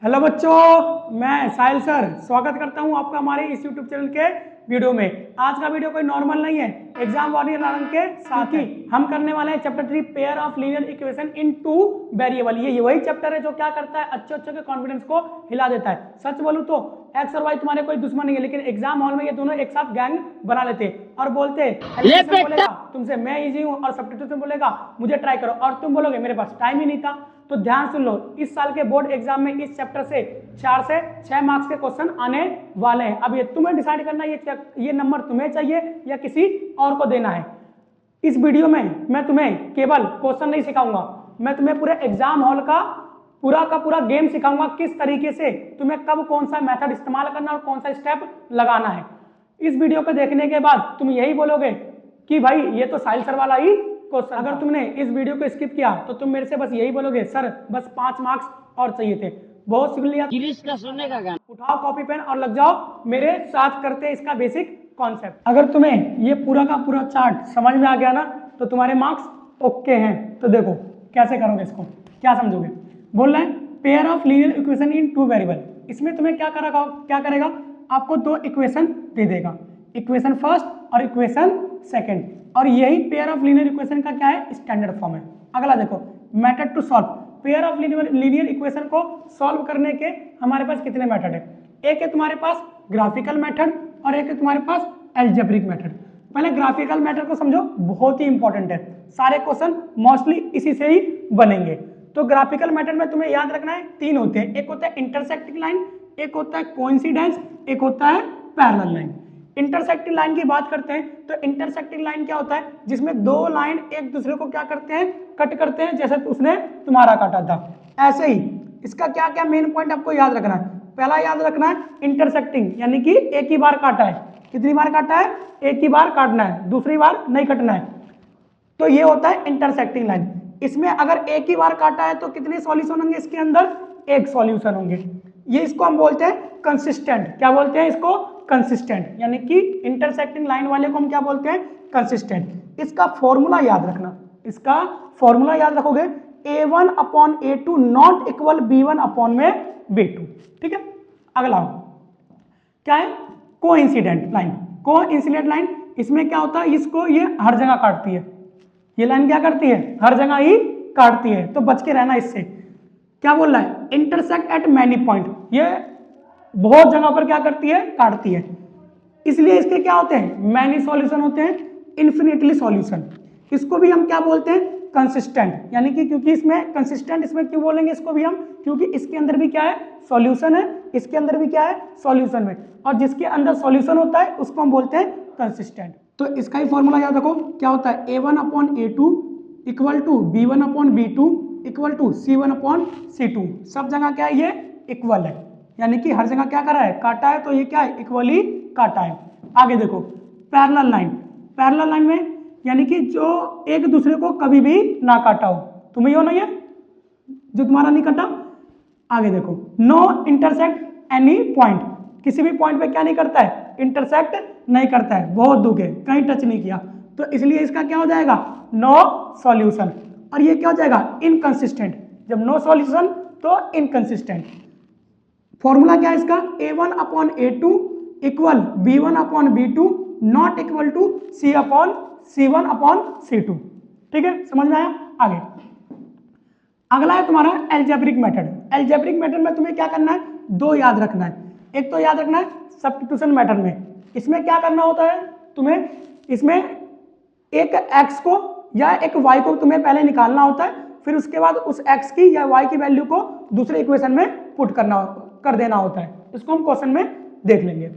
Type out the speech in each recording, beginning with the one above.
Hello बच्चों, मैं साहिल sir स्वागत करता हूं आपका हमारे इस यूट्यूब चैनल के वीडियो में। आज का वीडियो कोई नॉर्मल नहीं है, एग्जाम वारियर के साथ ही हम करने वाले हैं chapter 3 pair of linear equation in two variable. ये वही चैप्टर है जो क्या करता है, अच्छे के कॉन्फिडेंस को हिला देता है। सच बोलूं तो एक्स और वाई तुम्हारे कोई दुश्मन नहीं है, लेकिन एग्जाम हॉल में ये दोनों एक साथ गैंग बना लेते और बोलते बोलेगा तुमसे मैं इजी हूं और सब्स्टिट्यूशन बोलेगा मुझे ट्राई करो, और तुम बोलोगे मेरे पास टाइम ही नहीं था। तो ध्यान सुन लो, इस साल के बोर्ड एग्जाम में इस चैप्टर से 4 से 6 मार्क्स के क्वेश्चन आने वाले हैं। अब ये तुम्हें डिसाइड करना ये नंबर तुम्हें चाहिए या किसी और को देना है। इस वीडियो में मैं तुम्हें केवल क्वेश्चन नहीं सिखाऊंगा, मैं तुम्हें पूरे एग्जाम हॉल का पूरा गेम सिखाऊंगा, किस तरीके से तुम्हें कब कौन सा मेथड इस्तेमाल करना और कौन सा स्टेप लगाना है। इस वीडियो को देखने के बाद तुम यही बोलोगे कि भाई ये तो साहिल सर वाला ही क्वेश्चन। अगर तुमने इस वीडियो को स्किप किया तो तुम मेरे से बस यही बोलोगे सर बस 5 मार्क्स और चाहिए थे। बहुत सुन लिया, सुनने का गाना उठाओ कॉपी पेन और लग जाओ मेरे साथ करते इसका बेसिक कॉन्सेप्ट। अगर तुम्हें ये पूरा का पूरा चार्ट समझ में आ गया ना तो तुम्हारे मार्क्स ओके हैं। तो देखो कैसे करोगे, इसको क्या समझोगे। बोल रहे हैं pair of linear equation in two variable. इसमें तुम्हें क्या करेगा, आपको 2 इक्वेशन दे देगा, इक्वेशन फर्स्ट और इक्वेशन सेकंड, और यही पेयर ऑफ लीनियर इक्वेशन का क्या है, स्टैंडर्ड फॉर्म है। अगला देखो method to solve. Pair of linear equation को सॉल्व करने के हमारे पास कितने मेथड है। एक है तुम्हारे पास ग्राफिकल मेथड और एक है तुम्हारे पास अलजेब्रिक मेथड। पहले ग्राफिकल मेथड को समझो, बहुत ही इंपॉर्टेंट है, सारे क्वेश्चन मोस्टली इसी से ही बनेंगे। तो ग्राफिकल मेथड में तुम्हें याद रखना है 3 होते हैं, एक होता है इंटरसेक्टिंग लाइन, एक होता है कोइंसिडेंस, एक होता है पैरेलल लाइन। इंटरसेक्टिंग लाइन की बात करते हैं तो इंटरसेक्टिंग लाइन क्या होता है, जिसमें 2 लाइन एक दूसरे को क्या करते हैं, कट करते हैं, जैसे उसने तुम्हारा काटा था ऐसे ही। इसका क्या क्या मेन पॉइंट आपको याद रखना है। पहला याद रखना है इंटरसेक्टिंग, यानी कि एक ही बार काटा है। कितनी बार काटा है, एक ही बार काटना है, दूसरी बार नहीं कटना है। तो ये होता है इंटरसेक्टिंग लाइन। इसमें अगर एक ही बार काटा है तो कितने सॉल्यूशन होंगे, इसके अंदर एक सॉल्यूशन होंगे। ये इसको हम बोलते हैं कंसिस्टेंट। क्या बोलते हैं इसको, कंसिस्टेंट, यानी कि इंटरसेक्टिंग लाइन वाले को हम क्या बोलते हैं, कंसिस्टेंट। इसका फॉर्मूला याद रखना, इसका फॉर्मूला याद रखोगे A1/A2 नॉट इक्वल B1/B2। ठीक है। अगला क्या है, कोइंसिडेंट लाइन। कोइंसिडेंट लाइन इसमें क्या होता है, इसको ये हर जगह काटती है, ये लाइन क्या करती है, हर जगह ही काटती है, तो बच के रहना इससे। क्या बोल रहा है, इंटरसेक्ट एट मैनी पॉइंट, ये बहुत जगह पर क्या करती है, काटती है, इसलिए इसके क्या होते हैं, मैनी सॉल्यूशन होते हैं, इन्फिनिटली सॉल्यूशन। इसको भी हम क्या बोलते हैं, कंसिस्टेंट, यानी कि क्योंकि इसमें कंसिस्टेंट, इसमें क्यों बोलेंगे इसको भी हम, क्योंकि इसके अंदर भी क्या है, सॉल्यूशन है, इसके अंदर भी क्या है, सॉल्यूशन में, और जिसके अंदर सॉल्यूशन होता है उसको हम बोलते हैं कंसिस्टेंट। तो इसका ही फॉर्मूला याद रखो, क्या होता है, A1/A2 equal to B1/B2 equal to C1/C2। सब जगह क्या है, ये इक्वल है, यानी कि हर जगह क्या करा है, काटा है, तो ये क्या है, इक्वली काटा है। आगे देखो पैरेलल लाइन। पैरेलल लाइन में यानी कि जो एक दूसरे को कभी भी ना काटा हो, तुम्हें हो ना ये जो तुम्हारा नहीं कटा। आगे देखो नो इंटरसेक्ट एनी पॉइंट, किसी भी पॉइंट पे क्या नहीं करता है, इंटरसेक्ट नहीं करता है, बहुत दूर है, कहीं टच नहीं किया, तो इसलिए इसका क्या हो जाएगा, नो सॉल्यूशन। और ये क्या हो जाएगा, इनकंसिस्टेंट। जब नो सॉल्यूशन तो इनकंसिस्टेंट। फॉर्मूला क्या है इसका, A1/A2 equal B1/B2 not equal to C1/C2। ठीक है, समझ में आया। आगे अगला है तुम्हारा अलजेब्रिक मेथड। अलजेब्रिक मेथड में तुम्हें क्या करना है, 2 याद रखना है। एक तो याद रखना है सब्स्टिट्यूशन मेथड में, इसमें क्या करना होता है तुम्हें, इसमें एक x को या एक y को तुम्हें पहले निकालना होता है, फिर उसके बाद उस x की या y की वैल्यू को दूसरे इक्वेशन में पुट कर देना होता है। इसको हम क्वेश्चन में देख लेंगे।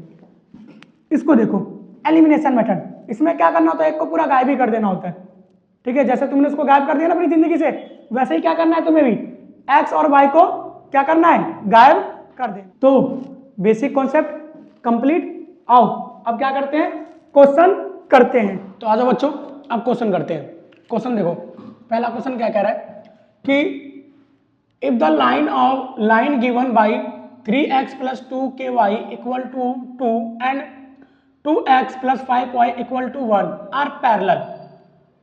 इसको देखो एलिमिनेशन मेथड, इसमें क्या करना होता है, एक को पूरा गायब ही कर देना होता है। ठीक है, जैसे तुमने उसको गायब कर दिया ना अपनी जिंदगी से, वैसे ही क्या करना है तुम्हें भी, x और y को क्या करना है, गायब कर देना। तो बेसिक कॉन्सेप्ट कंप्लीट। आओ अब क्या करते हैं, क्वेश्चन करते हैं। तो आ जाओ बच्चों, अब क्वेश्चन करते हैं। क्वेश्चन देखो, पहला क्वेश्चन क्या कह रहा है कि if the line given by 3x + 2ky equal to 2 and 2x + 5y equal to 1 are parallel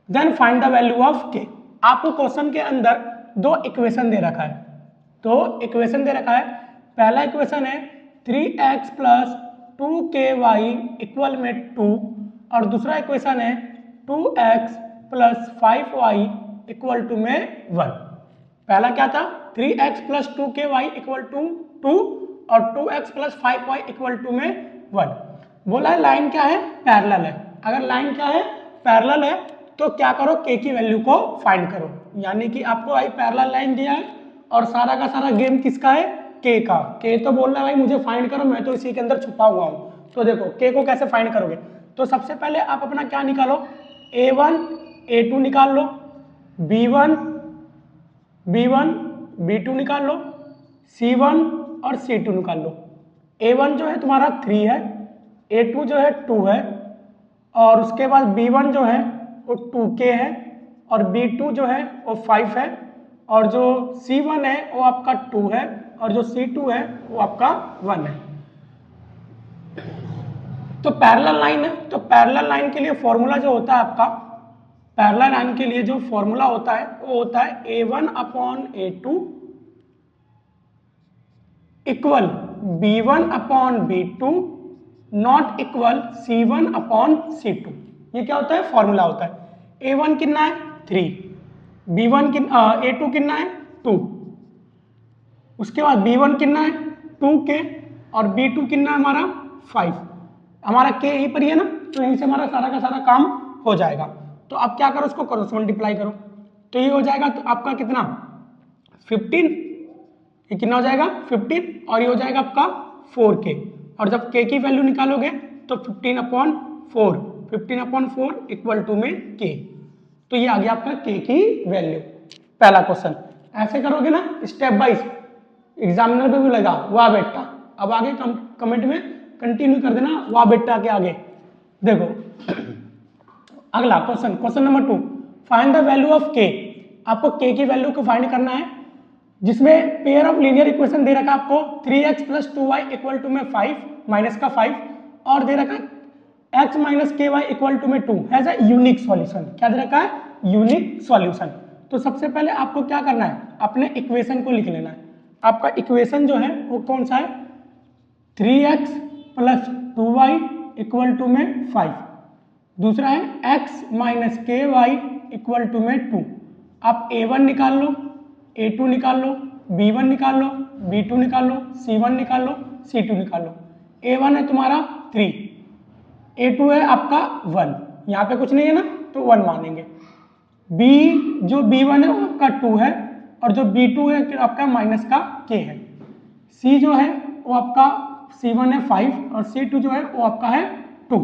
then find the value of k। आपको क्वेश्चन के अंदर 2 इक्वेशन दे रखा है, 2 इक्वेशन दे रखा है, पहला इक्वेशन है 3x प्लस 2ky इक्वल में 2 और दूसरा इक्वेशन है 2x plus 5y equal to में 1। पहला क्या था 3x plus 2ky equal to 2 और 2x plus 5y equal to में 1। बोला है लाइन क्या है पैरेलल है। अगर लाइन क्या है पैरेलल है तो क्या करो k की वैल्यू को फाइंड करो। यानी कि आपको भाई पैरेलल लाइन दिया है और सारा का सारा गेम किसका है k का। k तो बोल रहा है भाई मुझे फाइंड करो, मैं तो इसी के अंदर छुपा हुआ हूँ। तो देखो k को कैसे फाइंड करोगे, तो सबसे पहले आप अपना क्या निकालो a1 a2 निकाल लो, b1 b2 निकाल लो, c1 और c2 निकाल लो। a1 जो है तुम्हारा 3 है, a2 जो है 2 है और उसके बाद b1 जो है वो 2k है और b2 जो है वो 5 है और जो c1 है वो आपका 2 है और जो c2 है वो आपका 1 है। तो पैरेलल लाइन है, तो पैरेलल लाइन के लिए फॉर्मूला जो होता है आपका, पैरेलल लाइन के लिए जो फॉर्मूला होता है वो होता है a1 upon a2 equal b1 upon b2 not equal c1 upon c2। ये क्या होता है फॉर्मूला होता है। a1 कितना है 3, b1 a2 कितना है 2, उसके बाद b1 कितना है 2k और b2 कितना है हमारा 5। हमारा k यहीं पर ही है ना, तो यहीं से हमारा सारा का सारा काम हो जाएगा। तो अब क्या करो उसको क्रॉस मल्टीप्लाई करो तो ये हो जाएगा तो आपका कितना 15, ये कितना हो जाएगा 15 और ये हो जाएगा आपका 4k और जब k की वैल्यू निकालोगे तो 15/4 इक्वल टू में k। तो ये आ गया आपका k की वैल्यू। पहला क्वेश्चन ऐसे करोगे ना स्टेप बाइज, एग्जामिनर पे भी लगा वाह बेटा। अब आगे कमेंट में कंटिन्यू कर देना वाह बेटा के आगे। देखो अगला question, question number 2, find the value of k। आपको k की वैल्यू को फाइंड करना है जिसमें पेयर ऑफ लीनियर इक्वेशन दे रखा है आपको 3x plus 2y equal to में 5 माइनस का 5 और दे रखा है x minus ky equal to में 2 हैज अ यूनिक सॉल्यूशन। क्या दे रखा है यूनिक सॉल्यूशन। तो सबसे पहले आपको क्या करना है अपने इक्वेशन को लिख लेना है। आपका इक्वेशन जो है वो कौन सा है 3x plus 2y equal to में 5, दूसरा है x minus ky equal to में 2। आप a1 निकाल लो, a2 निकाल लो, b1 निकाल लो, b2 निकाल लो, c1 निकाल लो, c2 निकाल लो। a1 है तुम्हारा 3, a2 है आपका 1, यहाँ पे कुछ नहीं है ना तो 1 मानेंगे। जो b1 है वो आपका 2 है और जो b2 है आपका माइनस का k है। c जो है वो आपका c1 है 5 और c2 जो है वो आपका है 2।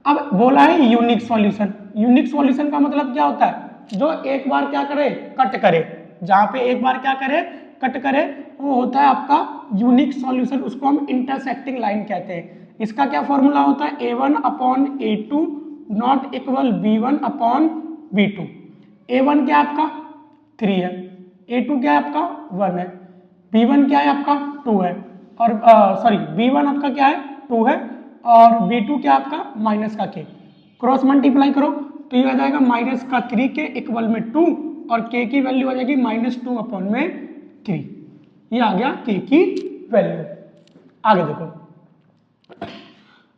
अब बोला है यूनिक सॉल्यूशन। यूनिक सॉल्यूशन का मतलब क्या होता है जो एक बार क्या करे कट करे, जहां पे एक बार क्या करे कट करे वो होता है आपका यूनिक सॉल्यूशन, उसको हम इंटरसेक्टिंग लाइन कहते हैं। इसका क्या फॉर्मूला होता है a1 upon a2 not equal b1 upon b2। a1 क्या है आपका 3 है, a2 क्या है आपका 1 है, b1 क्या है आपका 2 है और b1 आपका क्या है 2 है और b2 क्या आपका माइनस का k। क्रॉस मल्टीप्लाई करो तो ये आ जाएगा माइनस का 3k इक्वल में 2 और k की वैल्यू आ जाएगी -2 अपॉन में 3। ये आ गया k की वैल्यू। आगे देखो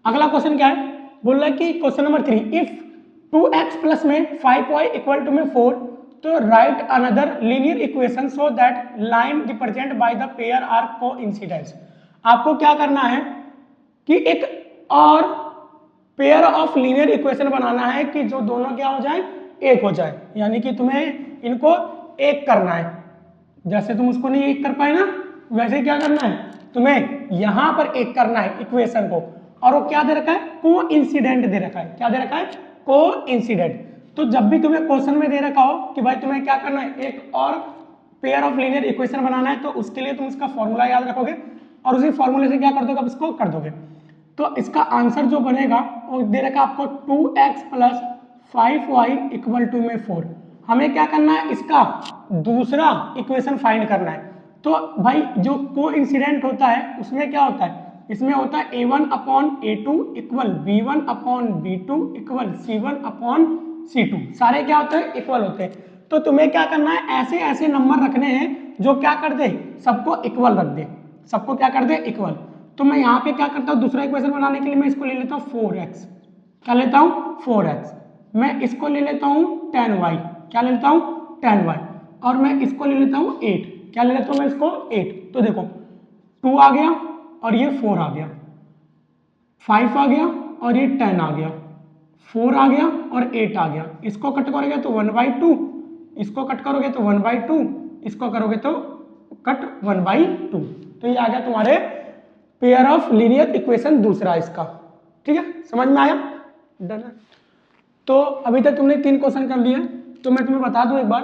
अगला क्वेश्चन क्या है, बोल रहा है कि question number 3, if 2x plus में 5y इक्वल टू में 4 तो write another linear equation so that line represent by the pair are coincidence. आपको क्या करना है कि एक और पेयर ऑफ लीनियर इक्वेशन बनाना है कि जो दोनों क्या हो जाए एक हो जाए, यानी कि तुम्हें इनको एक करना है। जैसे तुम उसको नहीं एक कर पाए ना वैसे क्या करना है तुम्हें यहां पर एक करना है इक्वेशन को। और वो क्या दे रखा है कोइंसिडेंट दे रखा है। क्या दे रखा है कोइंसिडेंट। तो जब भी तुम्हें क्वेश्चन में दे रखा हो कि भाई तुम्हें क्या करना है एक और पेयर ऑफ लीनियर इक्वेशन बनाना है तो उसके लिए तुम इसका फॉर्मूला याद रखोगे और उसी फॉर्मूले से क्या कर दोगे अब इसको कर दोगे। तो इसका आंसर जो बनेगा वो दे रखा आपको 2x plus 5y equal to में 4। हमें क्या करना है इसका दूसरा इक्वेशन फाइंड करना है। तो भाई जो कोइंसिडेंट होता है उसमें क्या होता है, इसमें होता है a1 upon a2 equal b1 upon b2 equal c1 upon c2। सारे क्या होते हैं इक्वल होते हैं। तो तुम्हें क्या करना है ऐसे ऐसे नंबर रखने हैं जो क्या कर दे सबको इक्वल रख दे। सबको क्या कर दे इक्वल। तो मैं यहाँ पे क्या करता हूँ, दूसरा इक्वेशन बनाने के लिए मैं इसको ले लेता हूँ 4x, क्या लेता हूँ 4x, मैं इसको ले लेता हूँ 10y, क्या ले लेता हूँ 10y, और मैं इसको ले लेता हूँ 8, क्या ले लेता हूँ मैं इसको 8। तो देखो 2 आ गया और ये 4 आ गया, 5 आ गया और ये 10 आ गया, 4 आ गया और 8 आ गया, इसको कट करोगे तो 1/2, इसको कट करोगे तो 1/2, इसको करोगे तो कट 1/2। तो ये आ गया तुम्हारे पेयर ऑफ लीनियर इक्वेशन दूसरा इसका। ठीक है, समझ में आया, डन है। तो अभी तक तुमने 3 क्वेश्चन कर लिए। तो मैं तुम्हें बता दूं एक बार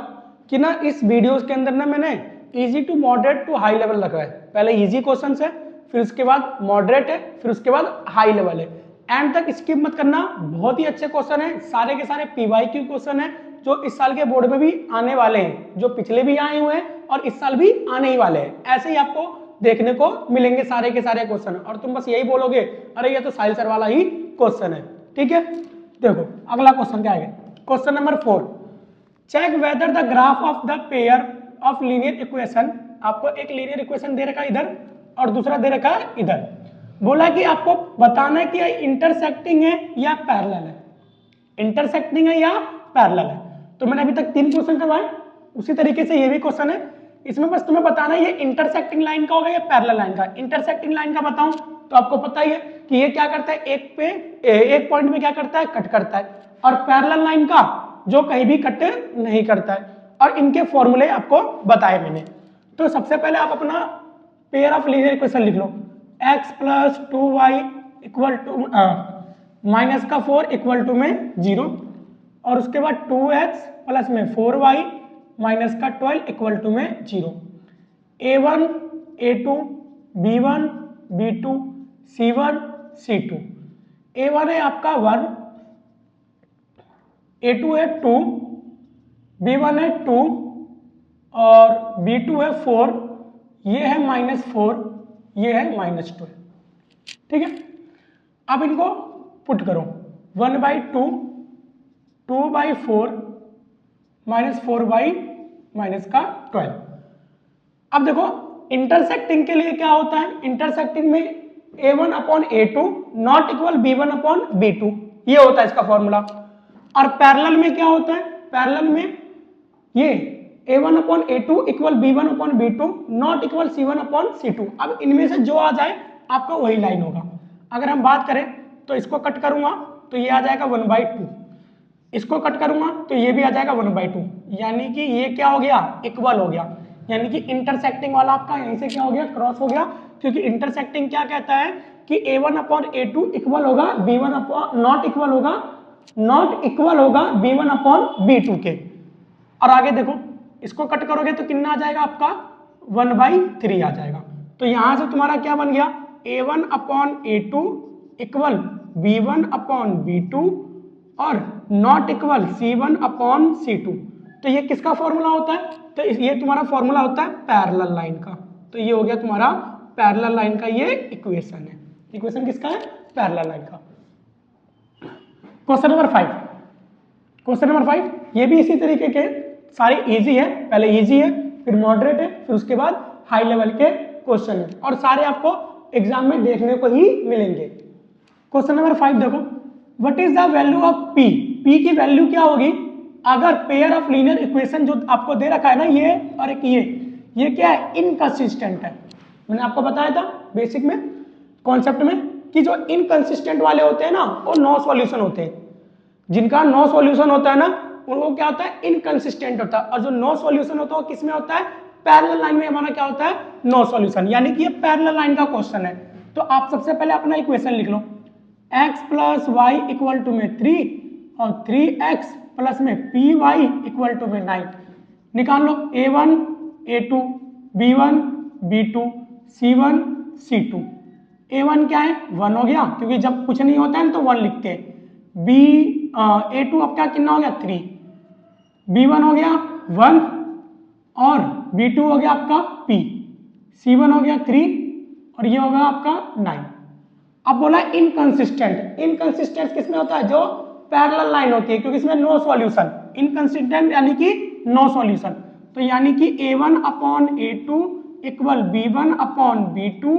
कि ना इस वीडियोस के अंदर ना मैंने easy to moderate to high level रखा है। पहले इजी क्वेश्चन है, फिर उसके बाद मॉडरेट है, फिर उसके बाद हाई लेवल है। एंड तक स्किप मत करना, बहुत ही अच्छे क्वेश्चन है, सारे के सारे पीवाईक्यू क्वेश्चन है जो इस साल के बोर्ड में भी आने वाले हैं, जो पिछले भी आए हुए हैं और इस साल भी आने ही वाले हैं। ऐसे ही आपको देखने को मिलेंगे सारे के सारे क्वेश्चन, और तुम बस यही बोलोगे अरे ये तो साहिल सर वाला ही क्वेश्चन है। ठीक है, देखो अगला क्वेश्चन क्या है, question number 4, check whether the graph of the pair of linear equation. आपको एक लीनियर इक्वेशन दे रखा है इधर और दूसरा दे रखा है इधर। बोला कि आपको बताना है कि ये इंटरसेक्टिंग है या पैरेलल है, इंटरसेक्टिंग है या पैरेलल है। तो मैंने अभी तक 3 क्वेश्चन करवाए, उसी तरीके से ये भी क्वेश्चन है। इसमें बस तुम्हें बताना है ये इंटरसेक्टिंग लाइन का होगा या पैरेलल लाइन का। इंटरसेक्टिंग लाइन का बताऊं तो आपको पता ही है कि ये क्या करता है, एक पॉइंट में क्या करता है, कट करता है, और पैरेलल लाइन का जो कहीं भी कट नहीं करता है। और इनके फॉर्मूले आपको बताए मैंने। तो सबसे पहले आप अपना पेयर ऑफ लीनियर इक्वेशन लिख लो, x + 2y equal to -4 equal to में 0, और उसके बाद 2x प्लस में 4y -12 इक्वल टू में 0। a1 a2 b1 b2 c1 c2। a1 है आपका 1, a2 है 2, b1 है 2 और b2 है 4, ये है -4, ये है -12। ठीक है, अब इनको पुट करो, 1/2 2/4 -4/-12। अब देखो इंटरसेक्टिंग के लिए क्या होता है, इंटरसेक्टिंग में a1/a2 नॉट इक्वल b1/b2, ये होता है इसका फॉर्मूला। और पैरेलल में क्या होता है, पैरेलल में ये a1/a2 equal b1/b2 not equal c1/c2। अब इनमें से जो आ जाए आपका वही लाइन होगा। अगर हम बात करें तो इसको कट करूंगा तो ये आ जाएगा 1/2, इसको कट करूंगा तो ये भी आ जाएगा 1/2, यानी कि ये क्या हो गया, इक्वल हो गया। यानी कि इंटरसेक्टिंग वाला आपका यहीं से क्या हो गया, क्रॉस हो गया। क्योंकि इंटरसेक्टिंग क्या कहता है कि a1/a2 इक्वल होगा नॉट इक्वल होगा b1/b2 के। और आगे देखो इसको कट करोगे तो कितना आ जाएगा आपका 1/3 आ जाएगा। तो यहां से तुम्हारा क्या बन गया, a1/a2 इक्वल b1/b2 और नॉट इक्वल c1/c2। तो ये किसका फॉर्मूला होता है, तो ये तुम्हारा फॉर्मूला होता है पैरेलल लाइन का। तो ये हो गया तुम्हारा पैरेलल लाइन का ये इक्वेशन है। इक्वेशन किसका है, पैरेलल लाइन का। क्वेश्चन नंबर 5, क्वेश्चन नंबर 5 ये भी इसी तरीके के सारे इजी है, पहले इजी है फिर मॉडरेट है फिर उसके बाद हाई लेवल के क्वेश्चन है, और सारे आपको एग्जाम में देखने को ही मिलेंगे। क्वेश्चन नंबर 5 देखो, what is the value of p, p की वैल्यू क्या होगी अगर पेयर ऑफ लीनियर इक्वेशन जो आपको दे रखा है ना, ये और एक ये क्या है, इनकंसिस्टेंट है। मैंने आपको बताया था बेसिक में कॉन्सेप्ट में कि जो इनकंसिस्टेंट वाले होते हैं ना वो नो सॉल्यूशन होते हैं। जिनका नो सॉल्यूशन होता है ना वो क्या होता है, इनकंसिस्टेंट होता है। और जो नो सॉल्यूशन होता है वो किसमें होता है, पैरेलल लाइन में हमारा क्या होता है, नो सॉल्यूशन। यानी कि ये पैरेलल लाइन का क्वेश्चन है। तो आप सबसे पहले अपना इक्वेशन लिख लो, x + y इक्वल टू में 3 और 3x प्लस में py इक्वल टू में 9। निकाल लो a1 a2 b1 b2 c1 c2। a1 क्या है, 1 हो गया क्योंकि जब कुछ नहीं होता है तो 1 लिखते हैं। a2 अब क्या कितना हो गया 3, b1 हो गया 1 और b2 हो गया आपका p, c1 हो गया 3 और ये होगा आपका 9। अब बोला इनकंसिस्टेंट, इनकंसिस्टेंट किसमें होता है, जो पैरेलल लाइन होती है, क्योंकि इसमें नो सॉल्यूशन। इनकंसिस्टेंट यानी कि नो सॉल्यूशन। तो यानी कि a1/a2 equal B1 upon B2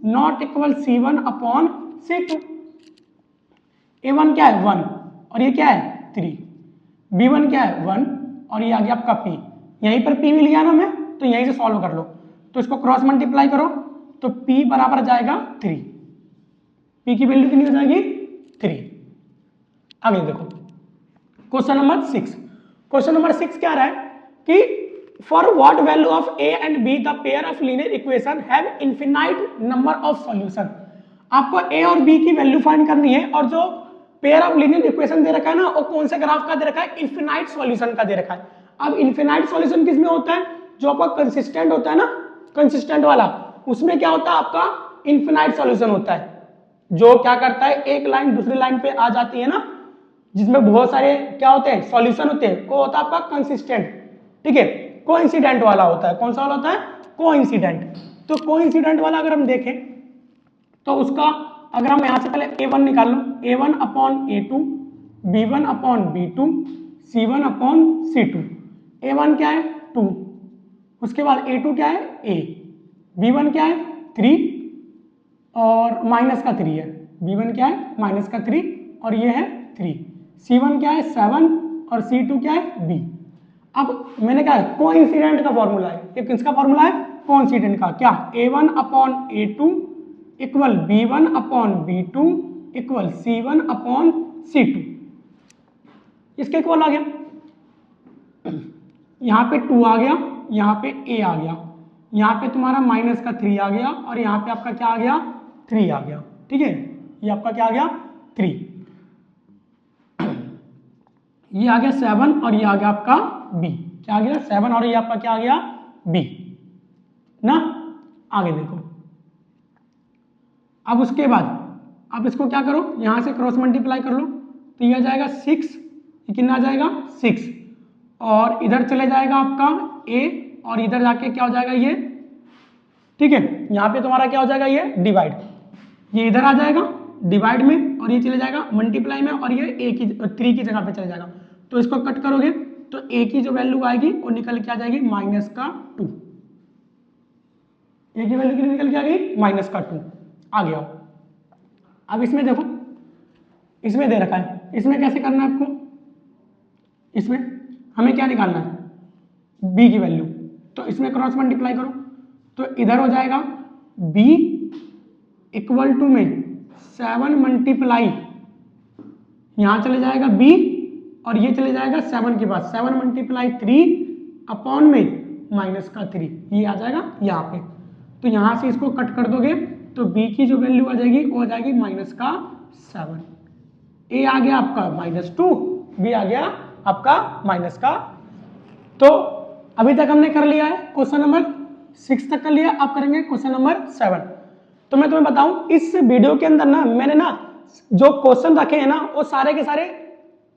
not equal C1 upon C2। A1 क्या है 1 और ये क्या है 3, B1 क्या है 1 और ये आ गया आपका P, यहीं पर P मिल गया ना हमें, तो यहीं से सॉल्व कर लो। तो इसको क्रॉस मल्टीप्लाई करो तो P बराबर जाएगा 3, P की वैल्यू कितनी हो जाएगी 3। आगे देखो क्वेश्चन नंबर 6। क्वेश्चन नंबर 6 क्या रहा है कि for what value of A and B the pair of linear equation have infinite number of solution. आपको A और B की वैल्यू फाइंड करनी है और जो पेयर ऑफ लीनियर इक्वेशन दे रखा है ना वो कौन से ग्राफ का दे रखा है, इनफिनाइट सॉल्यूशन का दे रखा है। अब इनफिनाइट सॉल्यूशन किसमें होता है, जो आपका कंसिस्टेंट होता है ना, कंसिस्टेंट वाला, उसमें क्या होता है आपका इनफिनाइट सॉल्यूशन होता है। जो क्या करता है एक लाइन दूसरी लाइन पे आ जाती है ना, जिसमें बहुत सारे क्या होते हैं सॉल्यूशन होते हैं, वो होता है आपका कंसिस्टेंट, ठीक है। कोइंसिडेंट वाला होता है, कौन सा वाला होता है कोइंसिडेंट। तो कोइंसिडेंट वाला अगर हम देखें तो उसका अगर हम यहां से पहले A1 निकाल लो, A1 upon A2, B1 upon B2, C1 upon C2। A1 क्या है 2, उसके बाद A2 क्या है A, B1 क्या है 3 और माइनस का 3 है, B1 क्या है माइनस का 3 और ये है 3, C1 क्या है 7 और C2 क्या है B। अब मैंने कहा कोइंसिडेंट का फॉर्मूला है, ये किसका फॉर्मूला है कोइंसिडेंट का, क्या A1 upon A2 equal B1 upon B2 equal C1 upon C2, इसके इक्वल आ गया। यहाँ पे 2 आ गया, यहाँ पे A आ गया, यहाँ पे तुम्हारा माइनस का 3 आ गया और यहाँ पे आपका क्या आ गया 3 आ गया, ठीक है। ये आपका क्या आ गया 3, ये आ गया 7 और ये आ गया आपका B, क्या आ गया 7 और ये आपका क्या आ गया B ना। आगे देखो, अब उसके बाद आप इसको क्या करो, यहां से क्रॉस मल्टीप्लाई कर लो तो ये आ जाएगा 6, ये कितना आ जाएगा 6 और इधर चले जाएगा आपका A और इधर जाके क्या हो जाएगा ये, ठीक है। यहाँ पे तुम्हारा क्या हो जाएगा ये डिवाइड, ये इधर आ जाएगा डिवाइड में और ये चले जाएगा मल्टीप्लाई में और ये A की 3 की जगह पे चले जाएगा। तो इसको कट करोगे तो A की जो वैल्यू आएगी वो निकल के आ जाएगी माइनस का 2, A की वैल्यू कितनी निकल के आ गई माइनस का 2। आ गया। अब इसमें देखो, इसमें दे रखा है, इसमें कैसे करना है आपको, इसमें हमें क्या निकालना है B की वैल्यू, तो इसमें क्रॉस मल्टीप्लाई करो तो इधर हो जाएगा B इक्वल टू में 7 मल्टीप्लाई, यहां चले जाएगा B और ये चले जाएगा 7 के पास, 7 मल्टीप्लाई 3 अपॉन में माइनस का 3, ये आ जाएगा यहाँ पे। तो यहां से इसको कट कर दोगे तो B की जो वैल्यू आ जाएगी वो आ जाएगी माइनस का 7, A आ गया आपका -2, B आ गया आपका माइनस का। तो अभी तक हमने कर लिया है क्वेश्चन नंबर 6 तक कर लिया, अब करेंगे क्वेश्चन नंबर 7। तो मैं तुम्हें बताऊं इस वीडियो के अंदर ना मैंने ना जो क्वेश्चन रखे हैं ना वो सारे के सारे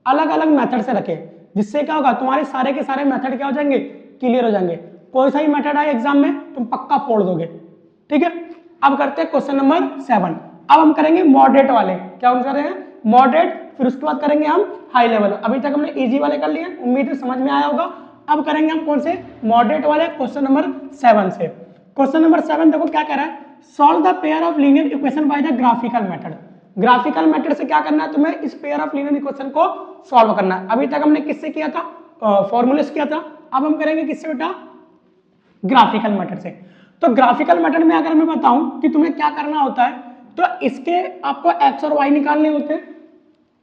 अलग अलग मेथड से रखे, जिससे क्या होगा तुम्हारे सारे के सारे मेथड क्या हो जाएंगे क्लियर हो जाएंगे। कोई सा ही मेथड आए एग्जाम में तुम पक्का फोड़ दोगे, ठीक है। अब करते हैं क्वेश्चन नंबर 7। अब हम करेंगे मॉडरेट वाले, क्या हम कर रहे हैं मॉडरेट, फिर उसके बाद करेंगे हम हाई लेवल। अभी तक हमने इजी वाले कर लिए, उम्मीद है समझ में आया होगा। अब करेंगे हम कौन से मॉडरेट वाले, क्वेश्चन नंबर 7 से। क्वेश्चन नंबर 7 देखो क्या कह रहा है, solve the pair of linear equation by the graphical method. Graphical method से क्या करना है तुम्हें, इस पेयर ऑफ लीनियर इक्वेशन को सॉल्व करना है। अभी तक हमने किससे किया था, फॉर्मूले से किया था, अब हम करेंगे किससे बेटा, ग्राफिकल मेथड से। तो ग्राफिकल मेथड में अगर मैं बताऊं कि तुम्हें क्या करना होता है, तो इसके आपको एक्स और वाई निकालने होते हैं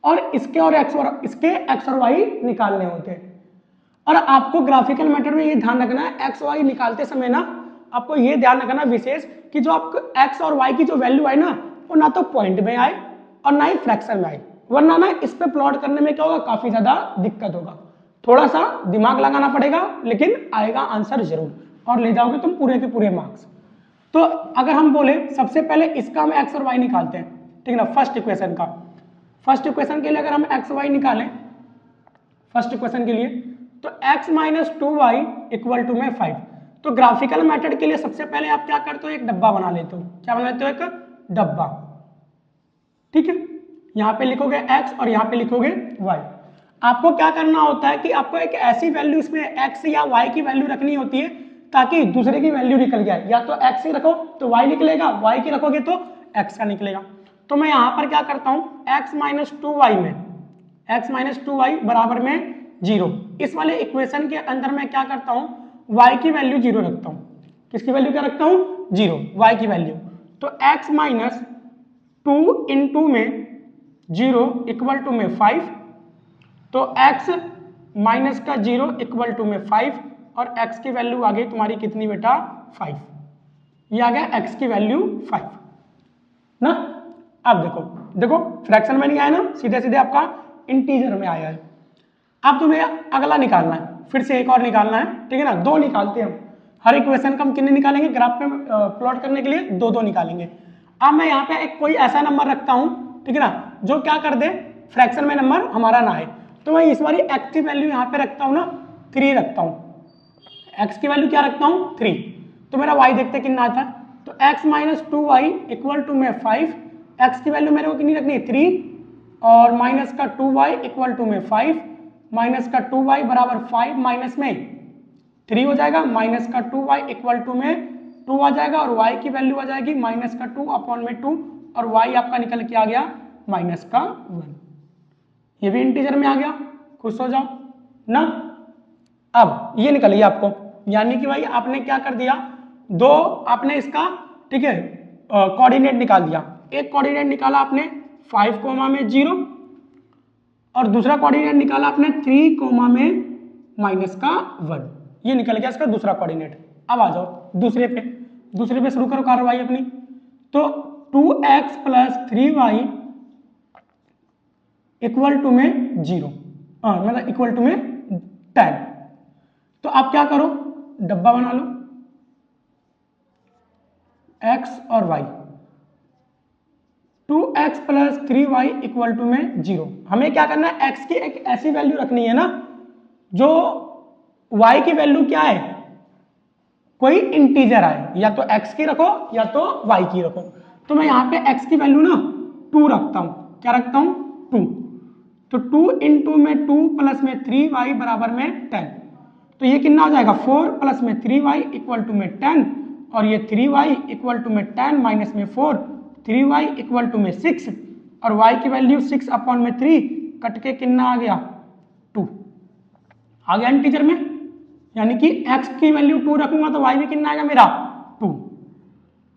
और इसके एक्स और वाई निकालने होते हैं। और आपको ग्राफिकल मेथड में ये ध्यान रखना है, एक्स वाई निकालते समय ना आपको ये ध्यान रखना विशेष कि जो आपको एक्स और वाई की जो वैल्यू आए ना वो ना तो पॉइंट में आए और ना ही फ्रैक्शन में आए, वरना ना इस पे प्लॉट करने में क्या होगा काफी ज्यादा दिक्कत होगा। थोड़ा सा दिमाग लगाना पड़ेगा लेकिन आएगा आंसर जरूर और ले जाओगे तुम पूरे के पूरे मार्क्स। तो अगर हम बोले सबसे पहले इसका हम एक्स और वाई निकालते हैं, ठीक है ना, फर्स्ट इक्वेशन का। फर्स्ट इक्वेशन के लिए अगर हम एक्स वाई निकालें फर्स्ट इक्वेशन के लिए, तो x minus 2y equal to में 5। तो ग्राफिकल मेथड के लिए सबसे पहले आप क्या करते हो, एक डब्बा बना लेते हो। क्या बना लेते हो, एक डब्बा, ठीक है। यहाँ पे लिखोगे x और यहाँ पे लिखोगे y। आपको क्या करना होता है कि आपको एक ऐसी वैल्यू इसमें x या y की वैल्यू रखनी होती है ताकि दूसरे की वैल्यू निकल जाए। या तो x की रखो तो y निकलेगा, y की रखोगे तो x का निकलेगा। तो मैं यहाँ पर क्या करता हूँ, x माइनस 2y बराबर में 0, इस वाले इक्वेशन के अंदर मैं क्या करता हूँ, y की वैल्यू 0 रखता हूँ। किसकी वैल्यू क्या रखता हूँ, 0, y की वैल्यू। तो x माइनस 2 इंटू में 0 इक्वल टू में 5, तो x माइनस का 0 इक्वल टू में 5, और x की वैल्यू आ गई तुम्हारी कितनी बेटा, 5। ये आ गया x की वैल्यू 5 ना। अब देखो फ्रैक्शन में नहीं आया ना, सीधे सीधे आपका इंटीजर में आया है। अब तुम्हें अगला निकालना है, फिर से एक और निकालना है, ठीक है ना। दो निकालते हैं हम, हर इक्वेशन का हम कितने निकालेंगे, ग्राफ पे प्लॉट करने के लिए दो निकालेंगे। अब मैं यहाँ पे एक कोई ऐसा नंबर रखता हूँ, ठीक है ना, जो क्या कर दे, फ्रैक्शन में नंबर हमारा ना आए। तो मैं इस बारी x की वैल्यू यहाँ पे रखता हूँ ना, 3 रखता हूँ। x की वैल्यू क्या रखता हूँ, 3। तो मेरा y देखते कितना आता है, तो x minus 2y equal to में 5, x की वैल्यू मेरे को कितनी रखनी है, 3, और माइनस का 2y इक्वल टू में 5, माइनस का 2y बराबर 5 माइनस में 3 हो जाएगा, माइनस का 2y इक्वल टू में 2 आ जाएगा, और y की वैल्यू आ जाएगी माइनस का 2 अपॉन में 2, और y आपका निकल के आ गया माइनस का 1। ये भी इंटीजर में आ गया, खुश हो जाओ ना। अब ये निकलिए आपको, यानी कि भाई आपने क्या कर दिया, दो आपने इसका, ठीक है, कोऑर्डिनेट निकाल दिया। एक कोऑर्डिनेट निकाला आपने 5 कोमा में 0, और दूसरा कोऑर्डिनेट निकाला आपने 3 कोमा में माइनस का 1। ये निकल गया इसका दूसरा कोऑर्डिनेट। अब आ जाओ दूसरे पे शुरू करो कार्रवाई अपनी। तो 2x plus 3y equal to में 0, मतलब इक्वल टू में 10। तो आप क्या करो, डब्बा बना लो x और y। 2x plus 3y equal to में 0। हमें क्या करना है, x की एक ऐसी वैल्यू रखनी है ना जो y की वैल्यू क्या है, कोई इंटीजर आए, या तो x की रखो या तो y की रखो। तो मैं यहाँ पे x की वैल्यू ना 2 रखता हूँ। क्या रखता हूँ, 2। तो 2 इंटू में 2 प्लस में 3y बराबर में 10। तो ये कितना हो जाएगा, 4 प्लस में 3y इक्वल टू में 10, और ये 3y इक्वल टू में 10 माइनस में 4, 3y इक्वल टू में 6, और y की वैल्यू 6 अपॉन में 3 कट के कितना आ गया, 2 आ गया इंटीजर में। यानी कि x की वैल्यू 2 रखूंगा तो y भी कितना आएगा मेरा, 2।